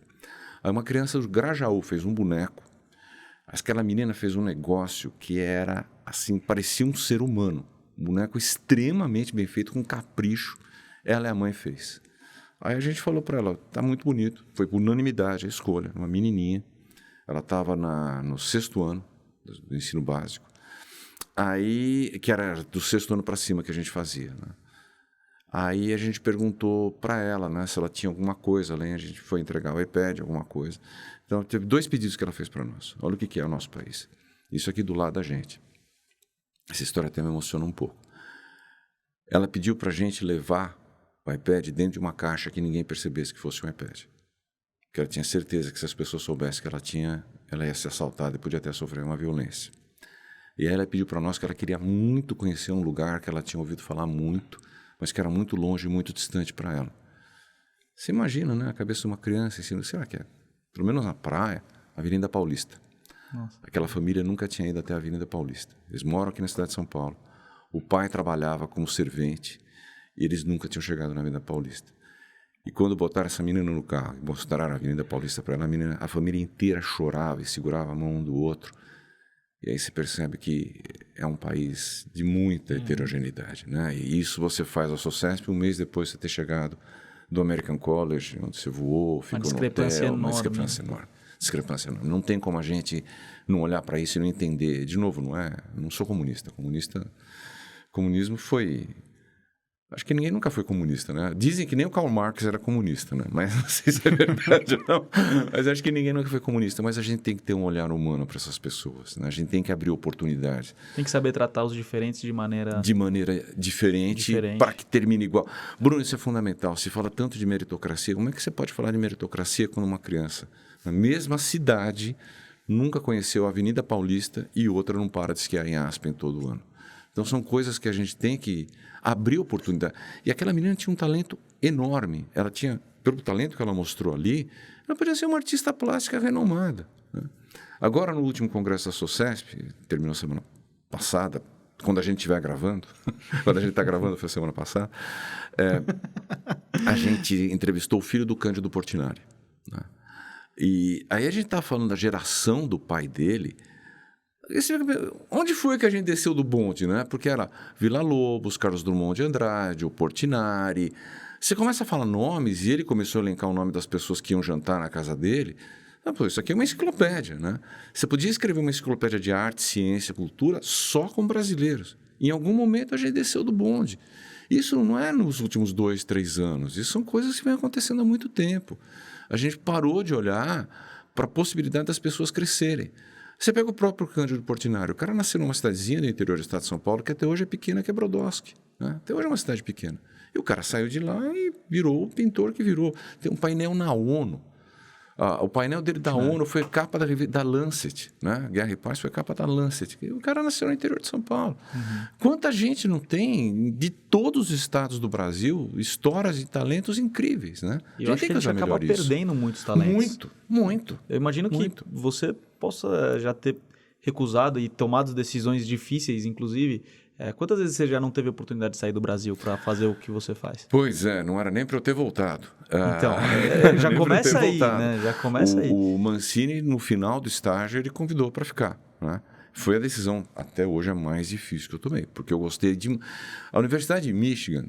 Aí uma criança do Grajaú fez um boneco. Aquela menina fez um negócio que era, assim, parecia um ser humano. Um boneco extremamente bem feito, com capricho. Ela e a mãe fez. Aí a gente falou para ela, tá muito bonito. Foi por unanimidade a escolha. Uma menininha. Ela estava no 6º ano do ensino básico. Aí, que era do 6º ano para cima que a gente fazia, né? Aí a gente perguntou para ela, né, se ela tinha alguma coisa além, a gente foi entregar o iPad, alguma coisa. Então, teve 2 pedidos que ela fez para nós. Olha o que é o nosso país. Isso aqui do lado da gente. Essa história até me emociona um pouco. Ela pediu para a gente levar o iPad dentro de uma caixa que ninguém percebesse que fosse um iPad. Porque ela tinha certeza que se as pessoas soubessem que ela ia ser assaltada e podia até sofrer uma violência. E aí ela pediu para nós que ela queria muito conhecer um lugar que ela tinha ouvido falar muito, mas que era muito longe e muito distante para ela. Você imagina, né? A cabeça de uma criança, assim, será que é? Pelo menos na praia, Avenida Paulista. Nossa. Aquela família nunca tinha ido até a Avenida Paulista. Eles moram aqui na cidade de São Paulo. O pai trabalhava como servente e eles nunca tinham chegado na Avenida Paulista. E quando botaram essa menina no carro e mostraram a Avenida Paulista para ela, a família inteira chorava e segurava a mão um do outro. E aí você percebe que é um país de muita heterogeneidade, né? E isso você faz ao SOCESP, um mês depois de você ter chegado do American College, onde você voou, ficou no hotel. Uma discrepância enorme. Discrepância enorme. Não tem como a gente não olhar para isso e não entender. De novo, não sou comunista. Comunismo foi Acho que ninguém nunca foi comunista, né? Dizem que nem o Karl Marx era comunista, né? Mas não sei se é verdade ou não. Mas acho que ninguém nunca foi comunista. Mas a gente tem que ter um olhar humano para essas pessoas, né? A gente tem que abrir oportunidades. Tem que saber tratar os diferentes de maneira... diferente. Para que termine igual. Bruno, isso é fundamental. Se fala tanto de meritocracia, como é que você pode falar de meritocracia quando uma criança, na mesma cidade, nunca conheceu a Avenida Paulista e outra não para de esquiar em Aspen todo ano? Então, são coisas que a gente tem que abrir oportunidade. E aquela menina tinha um talento enorme. Ela tinha, pelo talento que ela mostrou ali, ela podia ser uma artista plástica renomada, né? Agora, no último congresso da SOCESP, terminou semana passada, quando a gente estiver gravando, quando a gente está gravando, foi semana passada, a gente entrevistou o filho do Cândido Portinari, né? E aí a gente estava falando da geração do pai dele. Onde foi que a gente desceu do bonde, né? Porque era Villa-Lobos, Carlos Drummond de Andrade, o Portinari. Você começa a falar nomes e ele começou a elencar o nome das pessoas que iam jantar na casa dele. Pô, isso aqui é uma enciclopédia, né? Você podia escrever uma enciclopédia de arte, ciência, cultura só com brasileiros. Em algum momento a gente desceu do bonde. Isso não é nos últimos 2, 3 anos. Isso são coisas que vêm acontecendo há muito tempo. A gente parou de olhar para a possibilidade das pessoas crescerem. Você pega o próprio Cândido Portinari. O cara nasceu numa cidadezinha do interior do estado de São Paulo, que até hoje é pequena, que é Brodowski, né? Até hoje é uma cidade pequena. E o cara saiu de lá e virou o pintor que virou. Tem um painel na ONU. O painel dele da ONU foi capa da Lancet, né? Guerra e Paz foi capa da Lancet. O cara nasceu no interior de São Paulo. Quanta gente não tem, de todos os estados do Brasil, histórias e talentos incríveis, né? E eu acho que a gente acaba perdendo muitos talentos. Muito. Eu imagino que você possa já ter recusado e tomado decisões difíceis, inclusive. Quantas vezes você já não teve a oportunidade de sair do Brasil para fazer o que você faz? Pois é, não era nem para eu ter voltado. Então, já começa aí, né? Já começa aí. O Mancini, no final do estágio, ele convidou para ficar, né? Foi a decisão, até hoje, a mais difícil que eu tomei, porque eu gostei de... A Universidade de Michigan,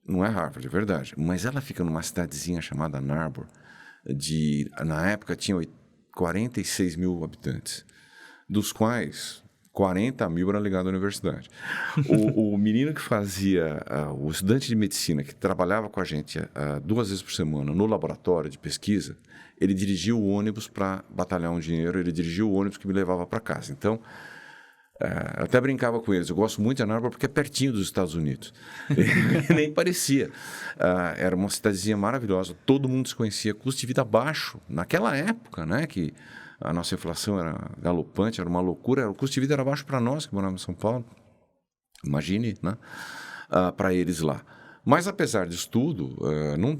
não é Harvard, é verdade, mas ela fica numa cidadezinha chamada Ann Arbor, na época tinha 46 mil habitantes, dos quais 40 mil eram ligados à universidade. O menino que fazia, o estudante de medicina que trabalhava com a gente 2 vezes por semana no laboratório de pesquisa, ele dirigia o ônibus para batalhar um dinheiro, ele dirigia o ônibus que me levava para casa. Então, eu até brincava com eles. Eu gosto muito de Ann Arbor porque é pertinho dos Estados Unidos. Nem parecia. Era uma cidadezinha maravilhosa, todo mundo se conhecia, custo de vida baixo. Naquela época, né, que a nossa inflação era galopante, era uma loucura, o custo de vida era baixo para nós que morávamos em São Paulo. Imagine, né? Para eles lá. Mas, apesar disso tudo, não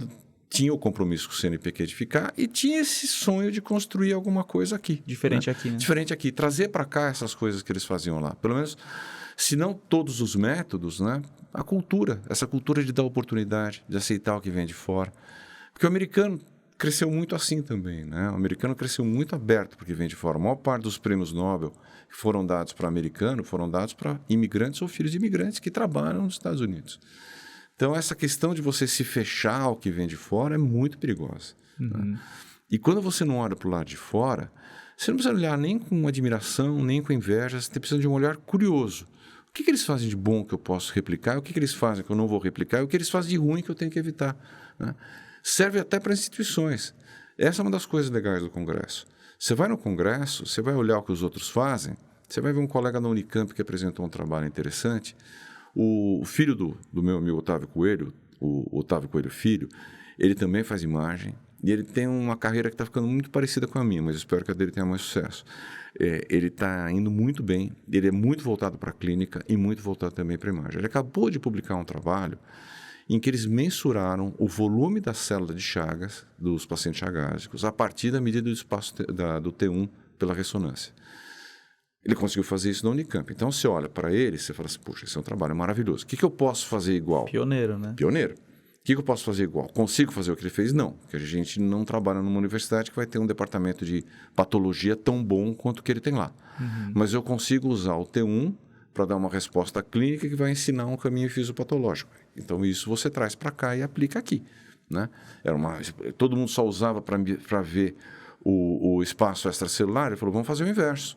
tinha o compromisso com o CNPq de ficar e tinha esse sonho de construir alguma coisa aqui. Diferente, né? Aqui, né? Diferente aqui. Trazer para cá essas coisas que eles faziam lá. Pelo menos, se não todos os métodos, né? A cultura. Essa cultura de dar oportunidade, de aceitar o que vem de fora. Porque o americano cresceu muito assim também, né? O americano cresceu muito aberto porque vem de fora. A maior parte dos prêmios Nobel que foram dados para americano foram dados para imigrantes ou filhos de imigrantes que trabalham nos Estados Unidos. Então, essa questão de você se fechar ao que vem de fora é muito perigosa. Né? E quando você não olha para o lado de fora, você não precisa olhar nem com admiração, nem com inveja, você precisa de um olhar curioso. O que eles fazem de bom que eu posso replicar? O que eles fazem que eu não vou replicar? O que eles fazem de ruim que eu tenho que evitar? Né? Serve até para instituições. Essa é uma das coisas legais do Congresso. Você vai no Congresso, você vai olhar o que os outros fazem, você vai ver um colega da Unicamp que apresentou um trabalho interessante. O filho do meu amigo Otávio Coelho, o Otávio Coelho Filho, ele também faz imagem e ele tem uma carreira que está ficando muito parecida com a minha, mas eu espero que a dele tenha mais sucesso. Ele está indo muito bem, ele é muito voltado para a clínica e muito voltado também para a imagem. Ele acabou de publicar um trabalho em que eles mensuraram o volume da célula de Chagas dos pacientes chagásicos a partir da medida do espaço do T1 pela ressonância. Ele conseguiu fazer isso na Unicamp. Então, você olha para ele e você fala assim, puxa, esse é um trabalho maravilhoso. O que eu posso fazer igual? Pioneiro, né? Pioneiro. O que eu posso fazer igual? Consigo fazer o que ele fez? Não. Porque a gente não trabalha numa universidade que vai ter um departamento de patologia tão bom quanto o que ele tem lá. Mas eu consigo usar o T1 para dar uma resposta clínica que vai ensinar um caminho fisiopatológico. Então, isso você traz para cá e aplica aqui. Né? Todo mundo só usava para ver o espaço extracelular. Ele falou, vamos fazer o inverso.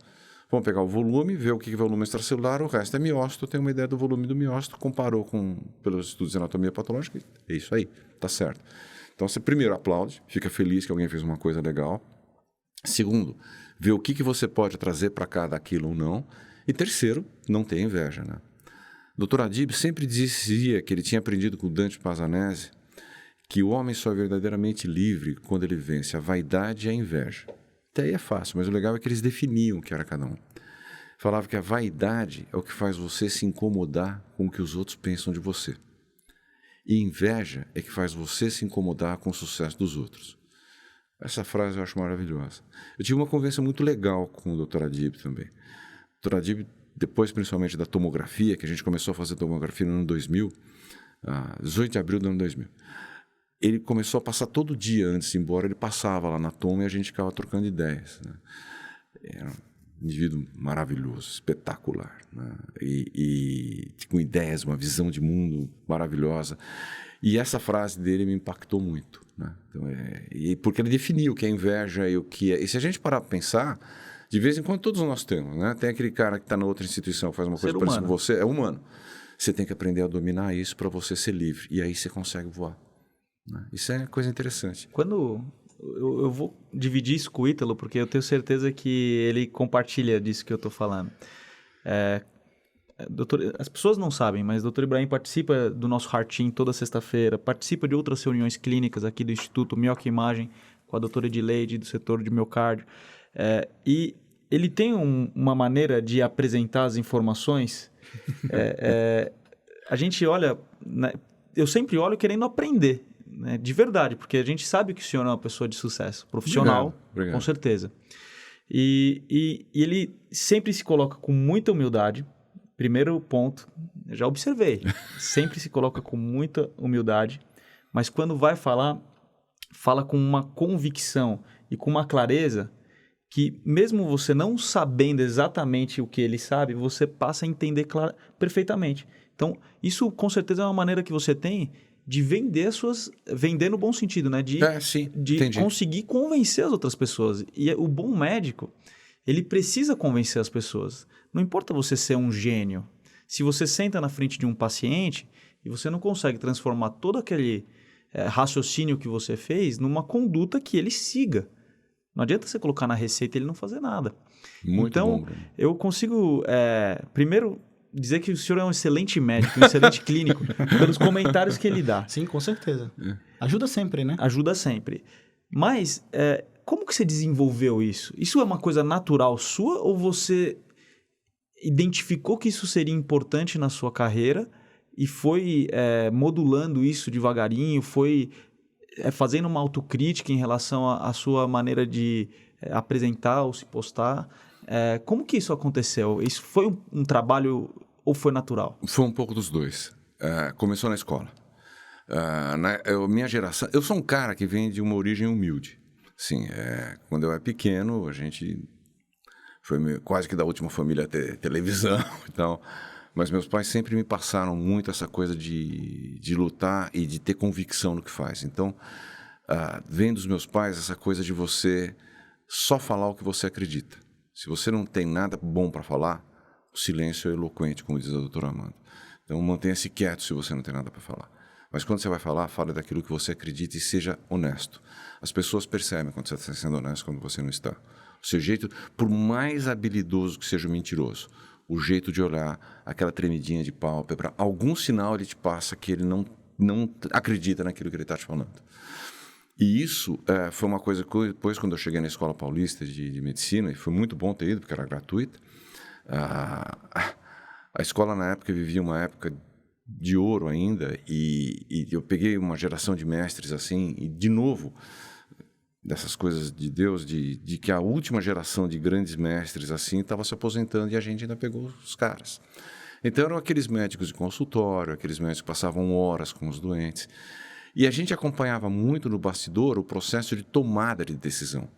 Vamos pegar o volume, ver o que é volume extracelular, o resto é miócito, tem uma ideia do volume do miócito, comparou pelos estudos de anatomia patológica, é isso aí, tá certo. Então, você primeiro aplaude, fica feliz que alguém fez uma coisa legal. Segundo, vê o que você pode trazer para cá daquilo ou não. E terceiro, não tem inveja, né? O Dr. Adib sempre dizia que ele tinha aprendido com o Dante Pazzanese que o homem só é verdadeiramente livre quando ele vence a vaidade e a inveja. Até aí é fácil, mas o legal é que eles definiam o que era cada um. Falava que a vaidade é o que faz você se incomodar com o que os outros pensam de você. E inveja é que faz você se incomodar com o sucesso dos outros. Essa frase eu acho maravilhosa. Eu tive uma conversa muito legal com o Dr. Adib também. O Dr. Adib, depois principalmente da tomografia, que a gente começou a fazer tomografia no ano 2000, 18 de abril do ano 2000, ele começou a passar todo dia antes de ir embora, ele passava lá na toma e a gente ficava trocando ideias, né? Era um indivíduo maravilhoso, espetacular, né? E com ideias, uma visão de mundo maravilhosa. E essa frase dele me impactou muito, né? Então, porque ele definiu o que é inveja e o que é... E se a gente parar para pensar, de vez em quando todos nós temos, né? Tem aquele cara que está na outra instituição, faz uma coisa parecida com você, é humano. Você tem que aprender a dominar isso para você ser livre. E aí você consegue voar, né? Isso é coisa interessante. Quando eu vou dividir isso com o Ítalo, porque eu tenho certeza que ele compartilha disso que eu estou falando. As pessoas não sabem, mas o Dr. Ibrahim participa do nosso Heart Team toda sexta-feira, participa de outras reuniões clínicas aqui do Instituto Mioca Imagem, com a doutora Edileide, do setor de miocárdio. E ele tem uma maneira de apresentar as informações. A gente olha... Né, eu sempre olho querendo aprender, né, de verdade, porque a gente sabe que o senhor é uma pessoa de sucesso profissional, Obrigado. Com certeza. E ele sempre se coloca com muita humildade. Primeiro ponto, eu já observei, sempre se coloca com muita humildade, mas quando vai falar, fala com uma convicção e com uma clareza que, mesmo você não sabendo exatamente o que ele sabe, você passa a entender perfeitamente. Então, isso com certeza é uma maneira que você tem de vender no bom sentido, né? De conseguir convencer as outras pessoas. E o bom médico, ele precisa convencer as pessoas. Não importa você ser um gênio. Se você senta na frente de um paciente e você não consegue transformar todo aquele raciocínio que você fez numa conduta que ele siga. Não adianta você colocar na receita e ele não fazer nada. Muito então, bom, Bruno. Eu consigo, primeiro, dizer que o senhor é um excelente médico, um excelente clínico, pelos comentários que ele dá. Sim, com certeza. Ajuda sempre, né? Ajuda sempre. Mas, como que você desenvolveu isso? Isso é uma coisa natural sua ou você identificou que isso seria importante na sua carreira e foi modulando isso devagarinho, foi fazendo uma autocrítica em relação à sua maneira de apresentar ou se postar? Como que isso aconteceu? Isso foi um trabalho ou foi natural? Foi um pouco dos dois. Começou na escola. Minha geração... Eu sou um cara que vem de uma origem humilde. Sim, quando eu era pequeno, a gente foi quase que da última família a ter televisão e tal. Mas meus pais sempre me passaram muito essa coisa de lutar e de ter convicção no que faz. Então, vem dos meus pais essa coisa de você só falar o que você acredita. Se você não tem nada bom para falar, o silêncio é eloquente, como diz a doutora Amanda. Então, mantenha-se quieto se você não tem nada para falar. Mas quando você vai falar, fale daquilo que você acredita e seja honesto. As pessoas percebem quando você está sendo honesto, quando você não está. O seu jeito, por mais habilidoso que seja o mentiroso, o jeito de olhar, aquela tremidinha de pálpebra, algum sinal ele te passa que ele não acredita naquilo que ele está te falando. E isso foi uma coisa que depois, quando eu cheguei na Escola Paulista de Medicina, e foi muito bom ter ido, porque era gratuita, a escola na época vivia uma época de ouro ainda, e eu peguei uma geração de mestres assim, e de novo, dessas coisas de Deus, de que a última geração de grandes mestres assim estava se aposentando e a gente ainda pegou os caras. Então eram aqueles médicos de consultório, aqueles médicos que passavam horas com os doentes. E a gente acompanhava muito no bastidor o processo de tomada de decisão.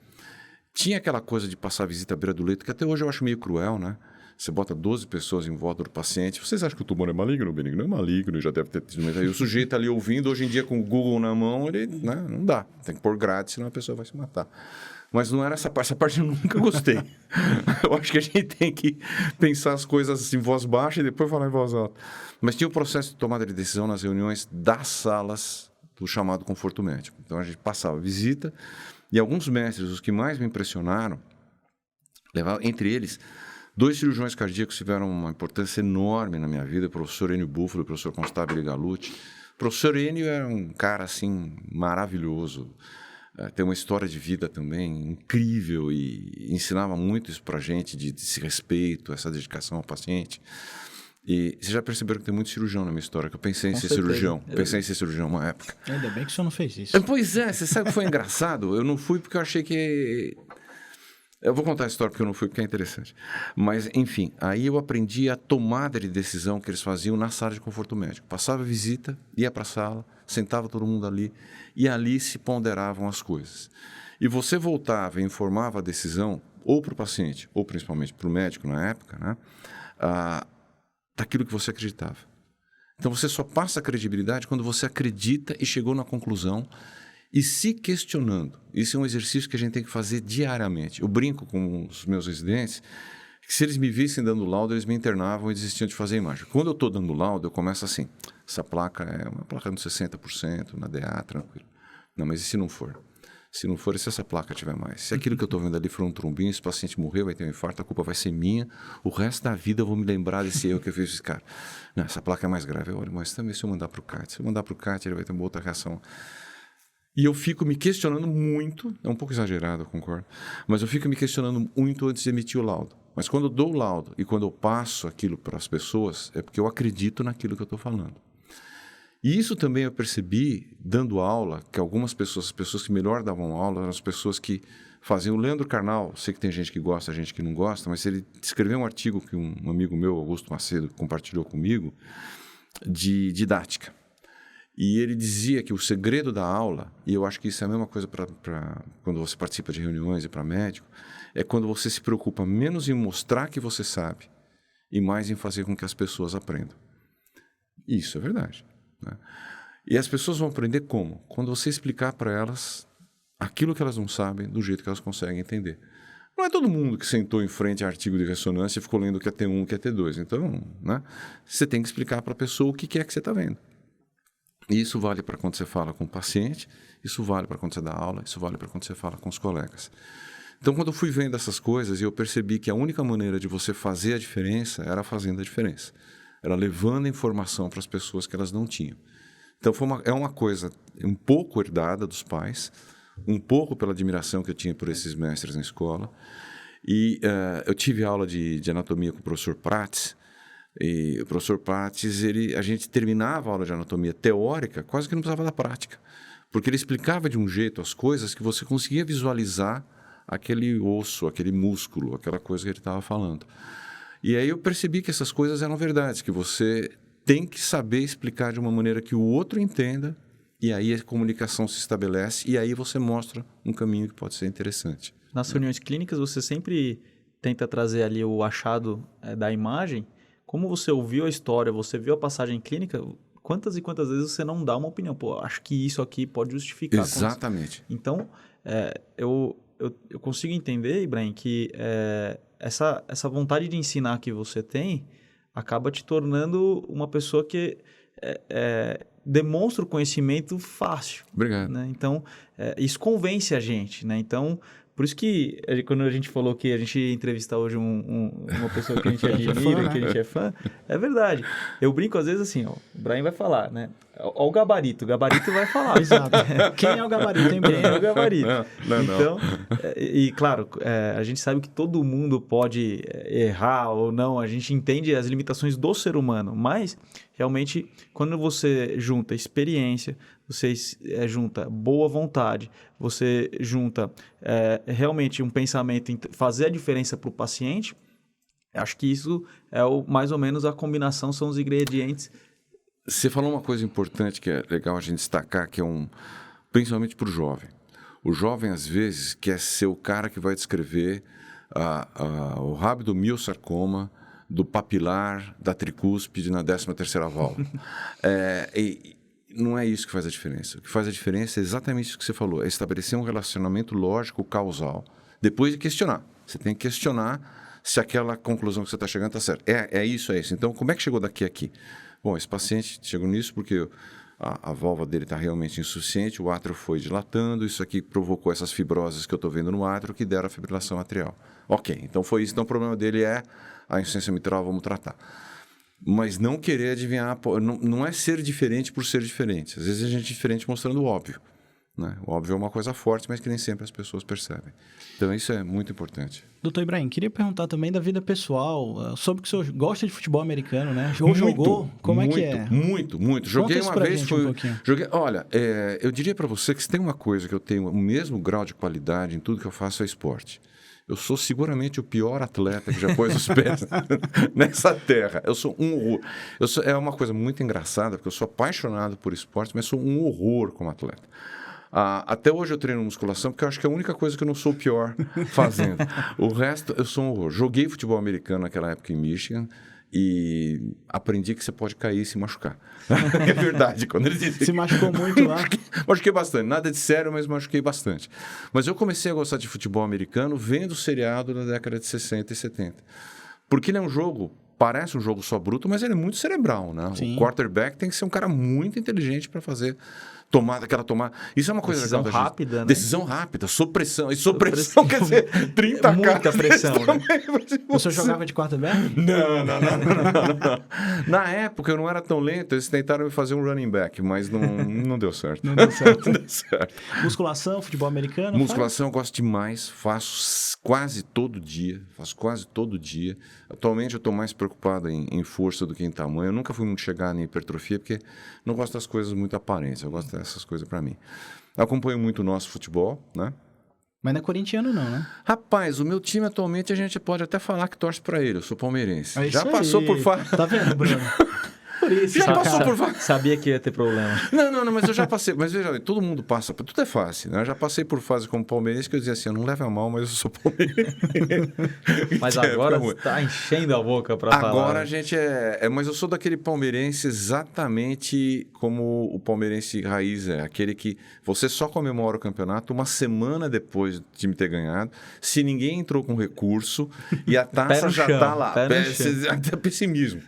Tinha aquela coisa de passar a visita à beira do leito, que até hoje eu acho meio cruel, né? Você bota 12 pessoas em volta do paciente. Vocês acham que o tumor é maligno ou benigno? Não é maligno, já deve ter tido. Aí o sujeito ali ouvindo, hoje em dia com o Google na mão, ele, né, não dá. Tem que pôr grátis, senão a pessoa vai se matar. Mas não era essa parte eu nunca gostei. Eu acho que a gente tem que pensar as coisas em voz baixa e depois falar em voz alta. Mas tinha o processo de tomada de decisão nas reuniões das salas do chamado conforto médico. Então, a gente passava visita e alguns mestres, os que mais me impressionaram, levavam, entre eles, 2 cirurgiões cardíacos tiveram uma importância enorme na minha vida, o professor Enio Búfalo e o professor Constabile Galucci. O professor Enio era um cara, assim, maravilhoso. Tem uma história de vida também incrível e ensinava muito isso para a gente, de esse respeito, essa dedicação ao paciente. E vocês já perceberam que tem muito cirurgião na minha história, que eu pensei em ser cirurgião. Pensei em ser cirurgião uma época. Ainda bem que o senhor não fez isso. Pois é, você sabe que foi engraçado? Eu não fui porque eu achei que... Eu vou contar a história porque eu não fui, porque é interessante. Mas, enfim, aí eu aprendi a tomada de decisão que eles faziam na sala de conforto médico. Passava a visita, ia para a sala, sentava todo mundo ali, e ali se ponderavam as coisas. E você voltava e informava a decisão, ou para o paciente, ou principalmente para o médico na época, né, daquilo que você acreditava. Então, você só passa a credibilidade quando você acredita e chegou na conclusão e se questionando. Isso é um exercício que a gente tem que fazer diariamente. Eu brinco com os meus residentes que se eles me vissem dando laudo, eles me internavam e desistiam de fazer a imagem. Quando eu estou dando laudo, eu começo assim, essa placa é uma placa de 60%, na DA, tranquilo. Não, mas e se não for? Se não for, e se essa placa tiver mais? Se aquilo que eu estou vendo ali for um trombinho, esse paciente morreu, vai ter um infarto, a culpa vai ser minha, o resto da vida eu vou me lembrar desse erro que eu fiz esse cara. Não, essa placa é mais grave. Eu olho, mas também se eu mandar para o CAT, se eu mandar para o CAT, ele vai ter uma outra reação. E eu fico me questionando muito, é um pouco exagerado, eu concordo, mas eu fico me questionando muito antes de emitir o laudo. Mas quando eu dou o laudo e quando eu passo aquilo para as pessoas, é porque eu acredito naquilo que eu estou falando. E isso também eu percebi, dando aula, que algumas pessoas, as pessoas que melhor davam aula, eram as pessoas que faziam. O Leandro Carnal, sei que tem gente que gosta, gente que não gosta, mas ele escreveu um artigo que um amigo meu, Augusto Macedo, compartilhou comigo, de didática. E ele dizia que o segredo da aula, e eu acho que isso é a mesma coisa para quando você participa de reuniões e para médico, é quando você se preocupa menos em mostrar que você sabe e mais em fazer com que as pessoas aprendam. Isso é verdade, né? E as pessoas vão aprender como? Quando você explicar para elas aquilo que elas não sabem do jeito que elas conseguem entender. Não é todo mundo que sentou em frente a artigo de ressonância e ficou lendo o que é T1, o que é T2. Então, né, você tem que explicar para a pessoa o que é que você está vendo. E isso vale para quando você fala com o paciente, isso vale para quando você dá aula, isso vale para quando você fala com os colegas. Então, quando eu fui vendo essas coisas, eu percebi que a única maneira de você fazer a diferença era fazendo a diferença. Era levando a informação para as pessoas que elas não tinham. Então, é uma coisa um pouco herdada dos pais, um pouco pela admiração que eu tinha por esses mestres na escola. E eu tive aula de anatomia com o professor Prates. E o professor Prates, a gente terminava a aula de anatomia teórica, quase que não precisava da prática. Porque ele explicava de um jeito as coisas que você conseguia visualizar aquele osso, aquele músculo, aquela coisa que ele estava falando. E aí eu percebi que essas coisas eram verdades, que você tem que saber explicar de uma maneira que o outro entenda, e aí a comunicação se estabelece, e aí você mostra um caminho que pode ser interessante. Nas reuniões clínicas, você sempre tenta trazer ali o achado da imagem. Como você ouviu a história, você viu a passagem clínica, quantas e quantas vezes você não dá uma opinião? Pô, acho que isso aqui pode justificar. Exatamente. Então, eu consigo entender, Ibrahim, que essa vontade de ensinar que você tem acaba te tornando uma pessoa que demonstra o conhecimento fácil. Obrigado. Né? Então, isso convence a gente, né? Então, por isso que quando a gente falou que a gente ia entrevistar hoje uma pessoa que a gente admira, que a gente é fã, é verdade. Eu brinco às vezes assim, ó, o Ibrahim vai falar, né? Ó o gabarito vai falar. Exato. Quem é o gabarito, hein, Bruno? Quem é o gabarito? Não. Então, e claro, a gente sabe que todo mundo pode errar ou não, a gente entende as limitações do ser humano, mas realmente quando você junta experiência, você junta boa vontade, você junta realmente um pensamento em fazer a diferença para o paciente, acho que isso é mais ou menos a combinação, são os ingredientes. Você falou uma coisa importante que é legal a gente destacar, que é principalmente para o jovem. O jovem, às vezes, quer ser o cara que vai descrever o rabdomiossarcoma do papilar da tricúspide na 13ª válvula. não é isso que faz a diferença. O que faz a diferença é exatamente isso que você falou, é estabelecer um relacionamento lógico, causal, depois de questionar. Você tem que questionar se aquela conclusão que você está chegando está certa. É isso, é isso. Então, como é que chegou daqui a aqui? Bom, esse paciente chegou nisso porque a válvula dele está realmente insuficiente, o átrio foi dilatando, isso aqui provocou essas fibroses que eu estou vendo no átrio que deram a fibrilação atrial. Ok, então foi isso. Então, o problema dele é a insuficiência mitral, vamos tratar. Mas não querer adivinhar, não é ser diferente por ser diferente. Às vezes a gente é diferente mostrando o óbvio. Né? O óbvio é uma coisa forte, mas que nem sempre as pessoas percebem. Então isso é muito importante. Doutor Ibrahim, queria perguntar também da vida pessoal. Soube que o senhor gosta de futebol americano, né? Ou jogou? Como é que é? Muito. Joguei uma vez. Joguei. Olha, eu diria para você que se tem uma coisa que eu tenho o mesmo grau de qualidade em tudo que eu faço é esporte. Eu sou seguramente o pior atleta que já pôs os pés nessa terra. Eu sou um horror. É uma coisa muito engraçada, porque eu sou apaixonado por esporte, mas sou um horror como atleta. Até hoje eu treino musculação, porque eu acho que é a única coisa que eu não sou o pior fazendo. O resto, eu sou um horror. Joguei futebol americano naquela época em Michigan e aprendi que você pode cair e se machucar. É verdade. Quando ele disse... Se machucou muito lá? Machuquei bastante. Nada de sério, mas machuquei bastante. Mas eu comecei a gostar de futebol americano vendo o seriado na década de 60 e 70. Porque ele é um jogo... Parece um jogo só bruto, mas ele é muito cerebral, né? Sim. O quarterback tem que ser um cara muito inteligente para fazer aquela tomada. Isso é uma coisa decisão legal rápida, né? Decisão rápida, sob pressão. E sob pressão quer dizer 30 muita pressão, né? O senhor jogava de quarterback? Não. Na época eu não era tão lento, eles tentaram me fazer um running back, mas não deu certo. Não deu certo. Não deu certo. Musculação, futebol americano? Musculação eu gosto demais, faço quase todo dia. Atualmente eu estou mais preocupado em força do que em tamanho. Eu nunca fui muito chegado em hipertrofia, porque não gosto das coisas muito aparentes. Eu gosto dessas coisas para mim. Acompanho muito o nosso futebol, né? Mas não é corintiano não, né? Rapaz, o meu time atualmente a gente pode até falar que torce para ele. Eu sou palmeirense. É Já passou aí. por fase. Tá vendo, Bruno? Por isso, Já cara. passou por fase. Sabia que ia ter problema. Não, mas eu já passei. Mas veja, todo mundo passa. Tudo é fácil, né? Eu já passei por fase como palmeirense que eu dizia assim, eu não levo a mal, mas eu sou palmeirense. Mas agora está enchendo a boca para falar. Agora a gente mas eu sou daquele palmeirense exatamente como o palmeirense raiz é. Aquele que você só comemora o campeonato uma semana depois do time ter ganhado, se ninguém entrou com recurso e a taça já está lá. Pessimismo.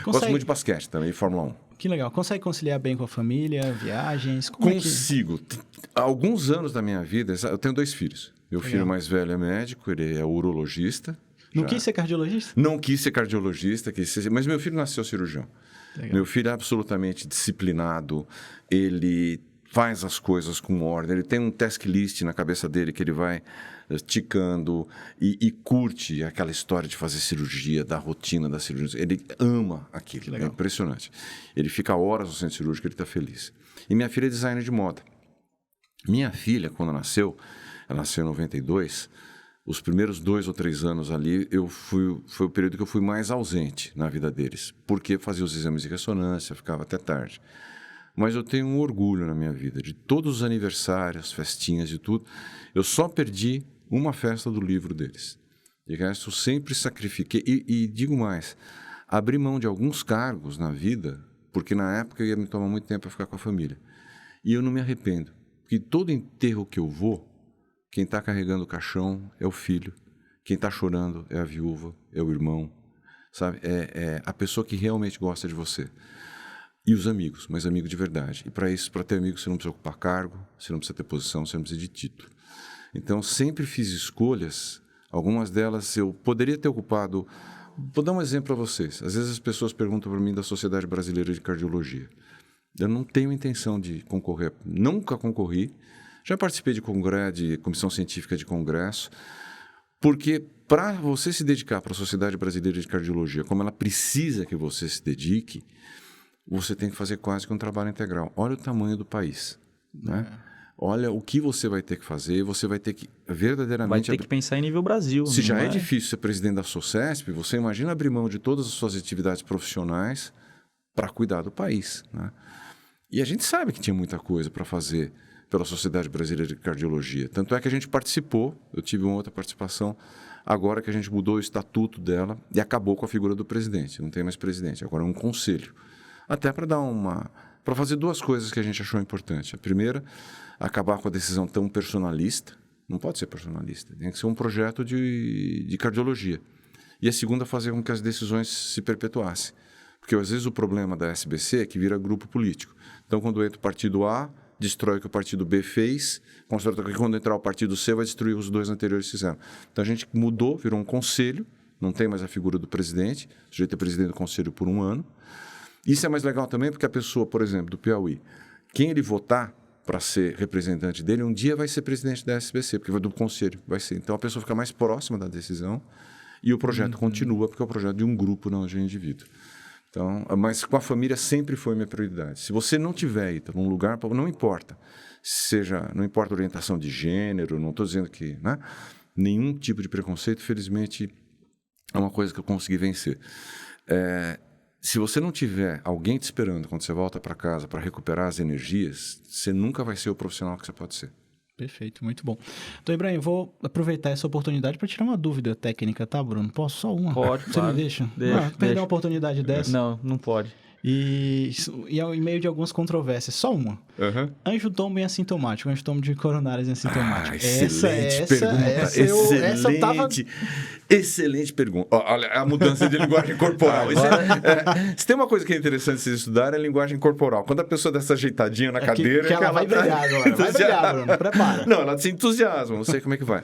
Gosto muito de basquete também, Fórmula 1. Que legal. Consegue conciliar bem com a família, viagens? Consigo. Há alguns anos da minha vida, eu tenho 2 filhos. Meu filho mais velho é médico, ele é urologista. Não quis ser cardiologista? Não quis ser cardiologista, mas meu filho nasceu cirurgião. Legal. Meu filho é absolutamente disciplinado, ele faz as coisas com ordem, ele tem um task list na cabeça dele que ele vai ticando e curte aquela história de fazer cirurgia, da rotina da cirurgia. Ele ama aquilo, é impressionante. Ele fica horas no centro cirúrgico, ele está feliz. E minha filha é designer de moda. Minha filha, quando nasceu, ela nasceu em 92, os primeiros 2 ou 3 anos ali, foi o período que eu fui mais ausente na vida deles, porque fazia os exames de ressonância, ficava até tarde. Mas eu tenho um orgulho na minha vida, de todos os aniversários, festinhas e tudo. Eu só perdi uma festa do livro deles. De resto, eu sempre sacrifiquei. E digo mais, abri mão de alguns cargos na vida, porque na época ia me tomar muito tempo para ficar com a família. E eu não me arrependo, porque todo enterro que eu vou, quem está carregando o caixão é o filho, quem está chorando é a viúva, é o irmão, sabe? É a pessoa que realmente gosta de você. E os amigos, mas amigos de verdade. E para isso, para ter amigos, você não precisa ocupar cargo, você não precisa ter posição, você não precisa de título. Então, sempre fiz escolhas, algumas delas eu poderia ter ocupado. Vou dar um exemplo para vocês. Às vezes as pessoas perguntam para mim da Sociedade Brasileira de Cardiologia. Eu não tenho intenção de concorrer, nunca concorri. Já participei de comissão científica de congresso, porque para você se dedicar para a Sociedade Brasileira de Cardiologia, como ela precisa que você se dedique, você tem que fazer quase que um trabalho integral. Olha o tamanho do país, né? Olha o que você vai ter que fazer, você vai ter que verdadeiramente... Vai ter que pensar em nível Brasil. Se já é difícil ser presidente da SOCESP, você imagina abrir mão de todas as suas atividades profissionais para cuidar do país, né? E a gente sabe que tinha muita coisa para fazer pela Sociedade Brasileira de Cardiologia. Tanto é que a gente participou, eu tive uma outra participação, agora que a gente mudou o estatuto dela e acabou com a figura do presidente. Não tem mais presidente, agora é um conselho. até para fazer duas coisas que a gente achou importante. A primeira, acabar com a decisão tão personalista. Não pode ser personalista, tem que ser um projeto de cardiologia. E a segunda, fazer com que as decisões se perpetuassem. Porque, às vezes, o problema da SBC é que vira grupo político. Então, quando entra o partido A, destrói o que o partido B fez, constata que quando entrar o partido C, vai destruir os dois anteriores que fizeram. Então, a gente mudou, virou um conselho, não tem mais a figura do presidente, o sujeito é presidente do conselho por 1 ano. Isso é mais legal também porque a pessoa, por exemplo, do Piauí, quem ele votar para ser representante dele, um dia vai ser presidente da SBC, porque vai do conselho, vai ser. Então, a pessoa fica mais próxima da decisão e o projeto continua, porque é o projeto de um grupo, não de um indivíduo. Então, mas com a família sempre foi minha prioridade. Se você não tiver, Ítalo, um lugar, não importa, não importa a orientação de gênero, não estou dizendo que, né? Nenhum tipo de preconceito, felizmente, é uma coisa que eu consegui vencer. Se você não tiver alguém te esperando quando você volta para casa para recuperar as energias, você nunca vai ser o profissional que você pode ser. Perfeito, muito bom. Então, Ibrahim, vou aproveitar essa oportunidade para tirar uma dúvida técnica, tá, Bruno? Posso? Só uma? Pode, Você claro. me deixa? Deixa. Perder uma oportunidade dessa? Não pode. E ao meio de algumas controvérsias, só uma. Angiotoma e assintomático, angiotoma de coronárias assintomático. Excelente pergunta. Excelente pergunta. Olha, a mudança de linguagem corporal. Se tem uma coisa que é interessante vocês estudarem, é a linguagem corporal. Quando a pessoa dá essa ajeitadinha na cadeira... Que ela vai brigar agora. Vai brigar, Bruno. Prepara. Não, ela se entusiasma. Não sei como é que vai.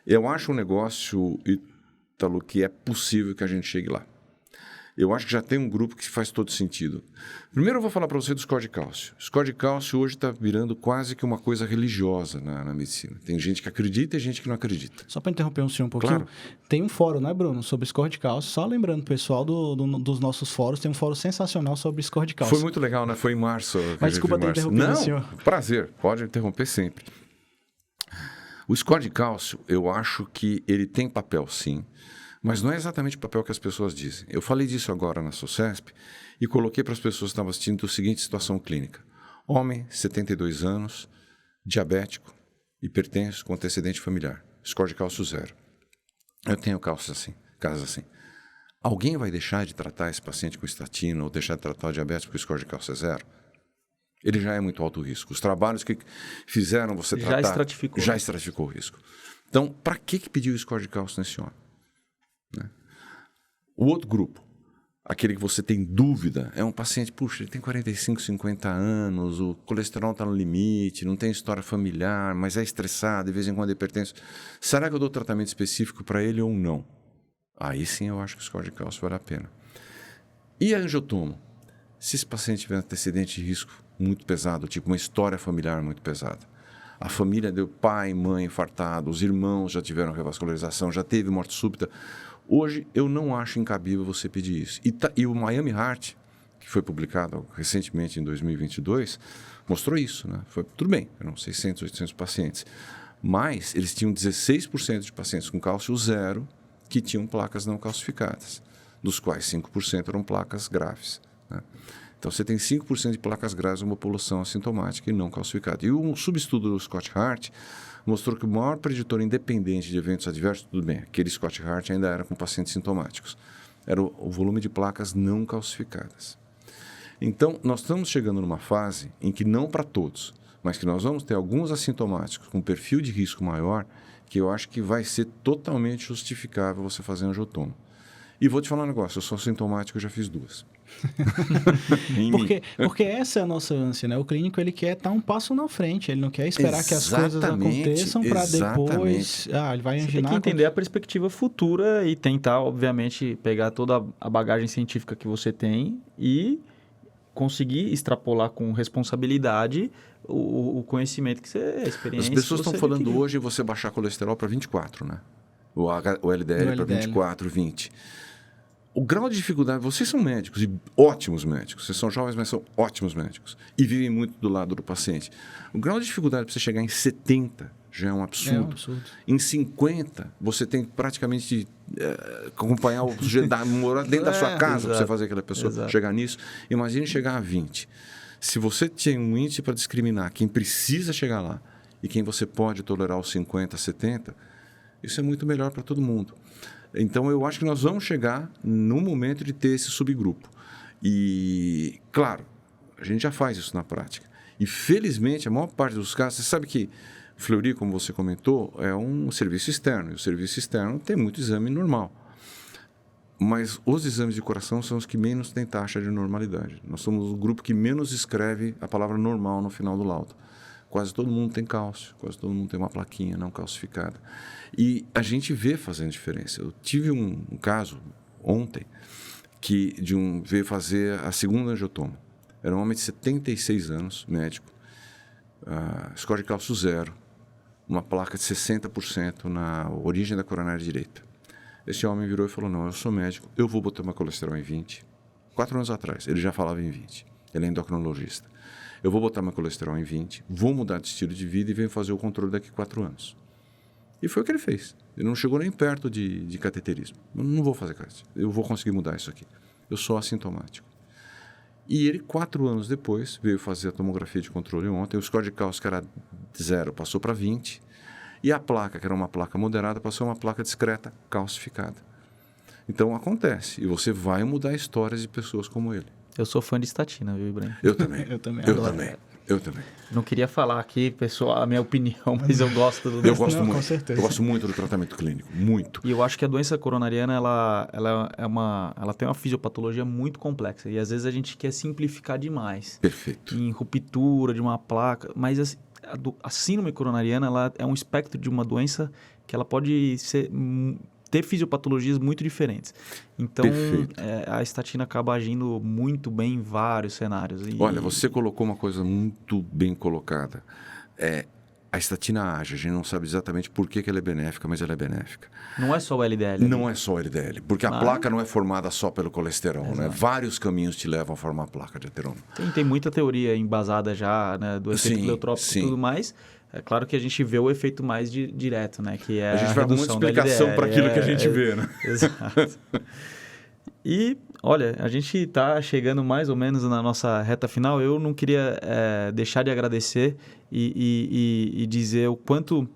Eu acho um negócio, Ítalo, que é possível que a gente chegue lá. Eu acho que já tem um grupo que faz todo sentido. Primeiro eu vou falar para você do score de cálcio. O score de cálcio hoje está virando quase que uma coisa religiosa na medicina. Tem gente que acredita e gente que não acredita. Só para interromper um senhor um pouquinho. Claro. Tem um fórum, né, Bruno, sobre score de cálcio. Só lembrando, pessoal, dos nossos fóruns, tem um fórum sensacional sobre score de cálcio. Foi muito legal, né? Foi em março. Mas desculpa ter interrompido o senhor. Prazer. Pode interromper sempre. O score de cálcio, eu acho que ele tem papel, sim. Mas não é exatamente o papel que as pessoas dizem. Eu falei disso agora na SOCESP e coloquei para as pessoas que estavam assistindo a seguinte situação clínica. Homem, 72 anos, diabético, hipertenso, com antecedente familiar. Score de cálcio 0. Eu tenho casos assim. Alguém vai deixar de tratar esse paciente com estatina ou deixar de tratar o diabetes porque o score de cálcio é 0? Ele já é muito alto risco. Os trabalhos que fizeram você tratar... Já estratificou o risco. Então, para que pediu o score de cálcio nesse homem? O outro grupo, aquele que você tem dúvida, é um paciente, puxa, ele tem 45, 50 anos, o colesterol está no limite, não tem história familiar, mas é estressado, de vez em quando é hipertenso. Será que eu dou tratamento específico para ele ou não? Aí sim eu acho que o score de cálcio vale a pena. E a angiotoma? Se esse paciente tiver antecedente de risco muito pesado, tipo uma história familiar muito pesada, a família deu pai, mãe infartado, os irmãos já tiveram revascularização, já teve morte súbita. Hoje, eu não acho incabível você pedir isso. E o Miami Heart, que foi publicado recentemente em 2022, mostrou isso. Né? Tudo bem, eram 600, 800 pacientes. Mas eles tinham 16% de pacientes com cálcio 0 que tinham placas não calcificadas, dos quais 5% eram placas graves. Né? Então, você tem 5% de placas graves numa população assintomática e não calcificada. E um subestudo do Scott Hart mostrou que o maior preditor independente de eventos adversos, tudo bem, aquele Scott Hart ainda era com pacientes sintomáticos, era o volume de placas não calcificadas. Então, nós estamos chegando numa fase em que não para todos, mas que nós vamos ter alguns assintomáticos com perfil de risco maior, que eu acho que vai ser totalmente justificável você fazer angiotoma. E vou te falar um negócio, eu sou sintomático, eu já fiz 2. Porque essa é a nossa ânsia, né? O clínico, ele quer estar um passo na frente, ele não quer esperar que as coisas aconteçam para depois... ele vai anginar... Você tem que entender a perspectiva futura e tentar, obviamente, pegar toda a bagagem científica que você tem e conseguir extrapolar com responsabilidade o conhecimento que você... a experiência. As pessoas estão falando hoje de você baixar colesterol para 24, né? O LDL para 24, 20. O grau de dificuldade... Vocês são médicos e ótimos médicos. Vocês são jovens, mas são ótimos médicos. E vivem muito do lado do paciente. O grau de dificuldade para você chegar em 70 já é um absurdo. É um absurdo. Em 50, você tem que praticamente acompanhar o sujeito, morar dentro da sua casa para você fazer aquela pessoa chegar nisso. Imagine chegar a 20. Se você tem um índice para discriminar quem precisa chegar lá e quem você pode tolerar os 50, 70, isso é muito melhor para todo mundo. Então, eu acho que nós vamos chegar no momento de ter esse subgrupo. E, claro, a gente já faz isso na prática. E, felizmente, a maior parte dos casos... Você sabe que Fleury, como você comentou, é um serviço externo. E o serviço externo tem muito exame normal. Mas os exames de coração são os que menos têm taxa de normalidade. Nós somos o grupo que menos escreve a palavra normal no final do laudo. Quase todo mundo tem cálcio, quase todo mundo tem uma plaquinha não calcificada. E a gente vê fazendo diferença. Eu tive um caso ontem que veio fazer a segunda angiotoma. Era um homem de 76 anos, médico, score de cálcio 0, uma placa de 60% na origem da coronária direita. Esse homem virou e falou, não, eu sou médico, eu vou botar meu colesterol em 20. 4 anos atrás, ele já falava em 20. Ele é endocrinologista. Eu vou botar meu colesterol em 20, vou mudar de estilo de vida e venho fazer o controle daqui a 4 anos. E foi o que ele fez. Ele não chegou nem perto de cateterismo. Eu não vou fazer cateterismo, eu vou conseguir mudar isso aqui. Eu sou assintomático. E ele, 4 anos depois, veio fazer a tomografia de controle ontem. O score de cálcio, que era 0, passou para 20. E a placa, que era uma placa moderada, passou a uma placa discreta, calcificada. Então, acontece. E você vai mudar histórias de pessoas como ele. Eu sou fã de estatina, viu, Ibrahim? Eu também. Eu também. Não queria falar aqui, pessoal, a minha opinião, mas eu gosto do... Eu gosto muito. Com certeza. Eu gosto muito do tratamento clínico. Muito. E eu acho que a doença coronariana, ela tem uma fisiopatologia muito complexa. E às vezes a gente quer simplificar demais. Perfeito. Em ruptura de uma placa. Mas a síndrome coronariana, ela é um espectro de uma doença que ela pode ter fisiopatologias muito diferentes. Então, a estatina acaba agindo muito bem em vários cenários. Olha, você colocou uma coisa muito bem colocada. A estatina age, a gente não sabe exatamente por que ela é benéfica, mas ela é benéfica. Não é só o LDL. Não é só o LDL, porque a placa não é formada só pelo colesterol, né? Vários caminhos te levam a formar a placa de ateroma. Tem muita teoria embasada já, né, do efeito pleotrópico e tudo mais. É claro que a gente vê o efeito mais direto, né? Que é a gente vai arrumar uma explicação para aquilo que a gente vê, né? Exato. E, olha, a gente está chegando mais ou menos na nossa reta final. Eu não queria deixar de agradecer e dizer o quanto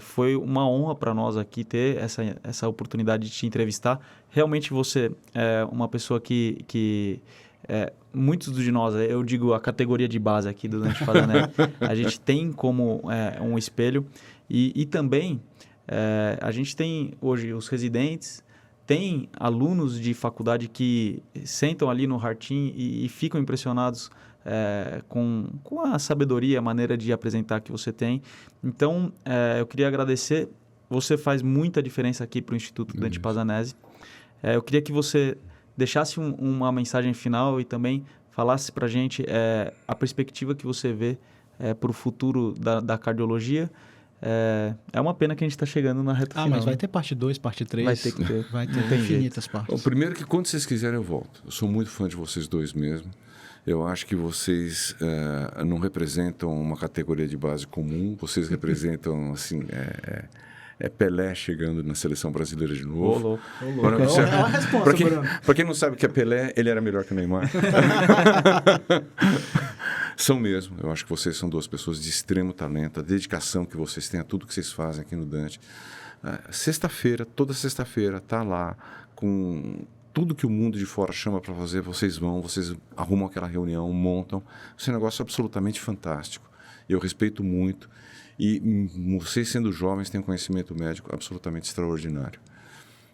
foi uma honra para nós aqui ter essa oportunidade de te entrevistar. Realmente você é uma pessoa que muitos de nós, eu digo a categoria de base aqui do Dante Pazanelli, a gente tem como um espelho e também a gente tem hoje os residentes, tem alunos de faculdade que sentam ali no Hartim e ficam impressionados com a sabedoria, a maneira de apresentar que você tem. Então, eu queria agradecer, você faz muita diferença aqui para o Instituto Dante Pazanese. Eu queria que você deixasse uma mensagem final e também falasse para a gente a perspectiva que você vê para o futuro da cardiologia. É uma pena que a gente está chegando na reta final. Mas vai ter parte 2, parte 3. Vai ter que ter. Vai ter infinitas partes. Bom, primeiro que quando vocês quiserem eu volto. Eu sou muito fã de vocês dois mesmo. Eu acho que vocês não representam uma categoria de base comum. Vocês representam, assim... Pelé chegando na seleção brasileira de novo. É uma resposta, Para quem não sabe o que é Pelé, ele era melhor que o Neymar. São mesmo. Eu acho que vocês são duas pessoas de extremo talento. A dedicação que vocês têm a tudo que vocês fazem aqui no Dante. Sexta-feira, toda sexta-feira, tá lá com tudo que o mundo de fora chama para fazer. Vocês vão, vocês arrumam aquela reunião, montam. Esse negócio é absolutamente fantástico. Eu respeito muito. E vocês, sendo jovens, têm um conhecimento médico absolutamente extraordinário.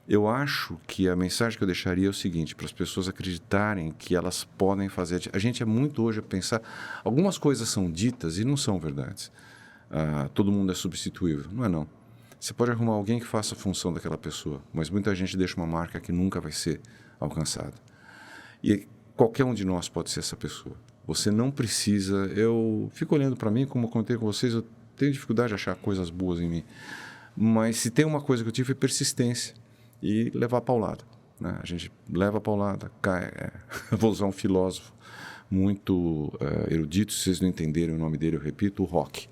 Eu acho que a mensagem que eu deixaria é o seguinte, para as pessoas acreditarem que elas podem fazer. A gente é muito hoje a pensar... Algumas coisas são ditas e não são verdades. Todo mundo é substituível. Não é, não. Você pode arrumar alguém que faça a função daquela pessoa, mas muita gente deixa uma marca que nunca vai ser alcançada. E qualquer um de nós pode ser essa pessoa. Você não precisa... Eu fico olhando para mim, como eu contei com vocês, eu tenho dificuldade de achar coisas boas em mim. Mas se tem uma coisa que eu tive, é persistência e levar paulada, né? A gente leva paulada, cai. Vou usar um filósofo muito erudito, se vocês não entenderem o nome dele, eu repito, o Rock.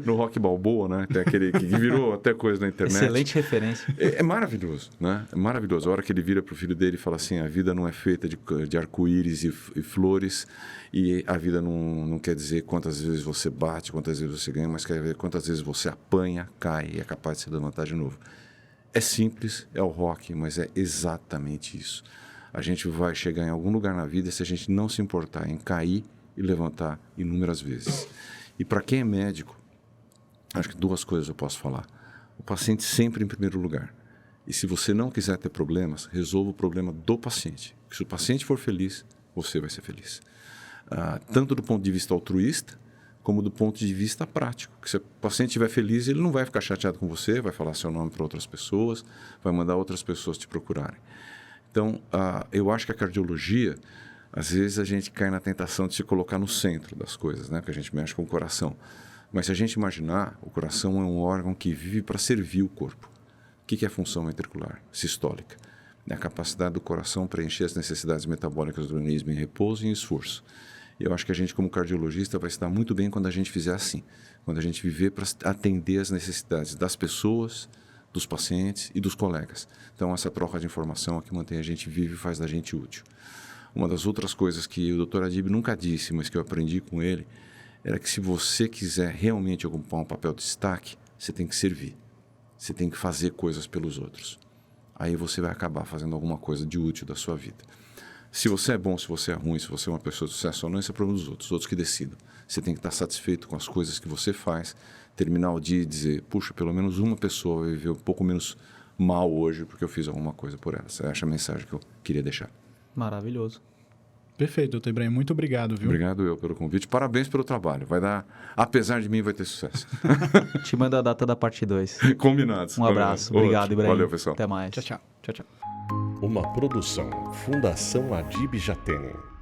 No Rock Balboa, né? Tem aquele que virou até coisa na internet. Excelente referência. É maravilhoso, né? É maravilhoso. A hora que ele vira para o filho dele e fala assim, a vida não é feita de arco-íris e flores, e a vida não quer dizer quantas vezes você bate, quantas vezes você ganha, mas quer ver quantas vezes você apanha, cai e é capaz de se levantar de novo. É simples, é o Rock, mas é exatamente isso. A gente vai chegar em algum lugar na vida se a gente não se importar em cair e levantar inúmeras vezes. E para quem é médico, acho que 2 coisas eu posso falar. O paciente sempre em primeiro lugar. E se você não quiser ter problemas, resolva o problema do paciente. Se o paciente for feliz, você vai ser feliz. Tanto do ponto de vista altruísta, como do ponto de vista prático. Que se o paciente estiver feliz, ele não vai ficar chateado com você, vai falar seu nome para outras pessoas, vai mandar outras pessoas te procurarem. Então, eu acho que a cardiologia, às vezes a gente cai na tentação de se colocar no centro das coisas, né? Porque a gente mexe com o coração. Mas se a gente imaginar, o coração é um órgão que vive para servir o corpo. O que é a função ventricular? Sistólica. É a capacidade do coração preencher as necessidades metabólicas do organismo em repouso e em esforço. Eu acho que a gente, como cardiologista, vai se dar muito bem quando a gente fizer assim. Quando a gente viver para atender as necessidades das pessoas, dos pacientes e dos colegas. Então, essa troca de informação é que mantém a gente vivo e faz da gente útil. Uma das outras coisas que o Dr. Adib nunca disse, mas que eu aprendi com ele, era que se você quiser realmente ocupar um papel de destaque, você tem que servir. Você tem que fazer coisas pelos outros. Aí você vai acabar fazendo alguma coisa de útil da sua vida. Se você é bom, se você é ruim, se você é uma pessoa de sucesso ou não, isso é problema dos outros. Os outros que decidam. Você tem que estar satisfeito com as coisas que você faz, terminar o dia e dizer, puxa, pelo menos uma pessoa vai viver um pouco menos mal hoje porque eu fiz alguma coisa por ela. Essa é a mensagem que eu queria deixar. Maravilhoso. Perfeito, doutor Ibrahim. Muito obrigado, viu? Obrigado eu pelo convite. Parabéns pelo trabalho. Vai dar, apesar de mim, vai ter sucesso. Te manda a data da parte 2. Combinados. Um abraço. Obrigado, Ibrahim. Valeu, pessoal. Até mais. Tchau, tchau. Tchau, tchau. Uma produção Fundação Adib Jatene.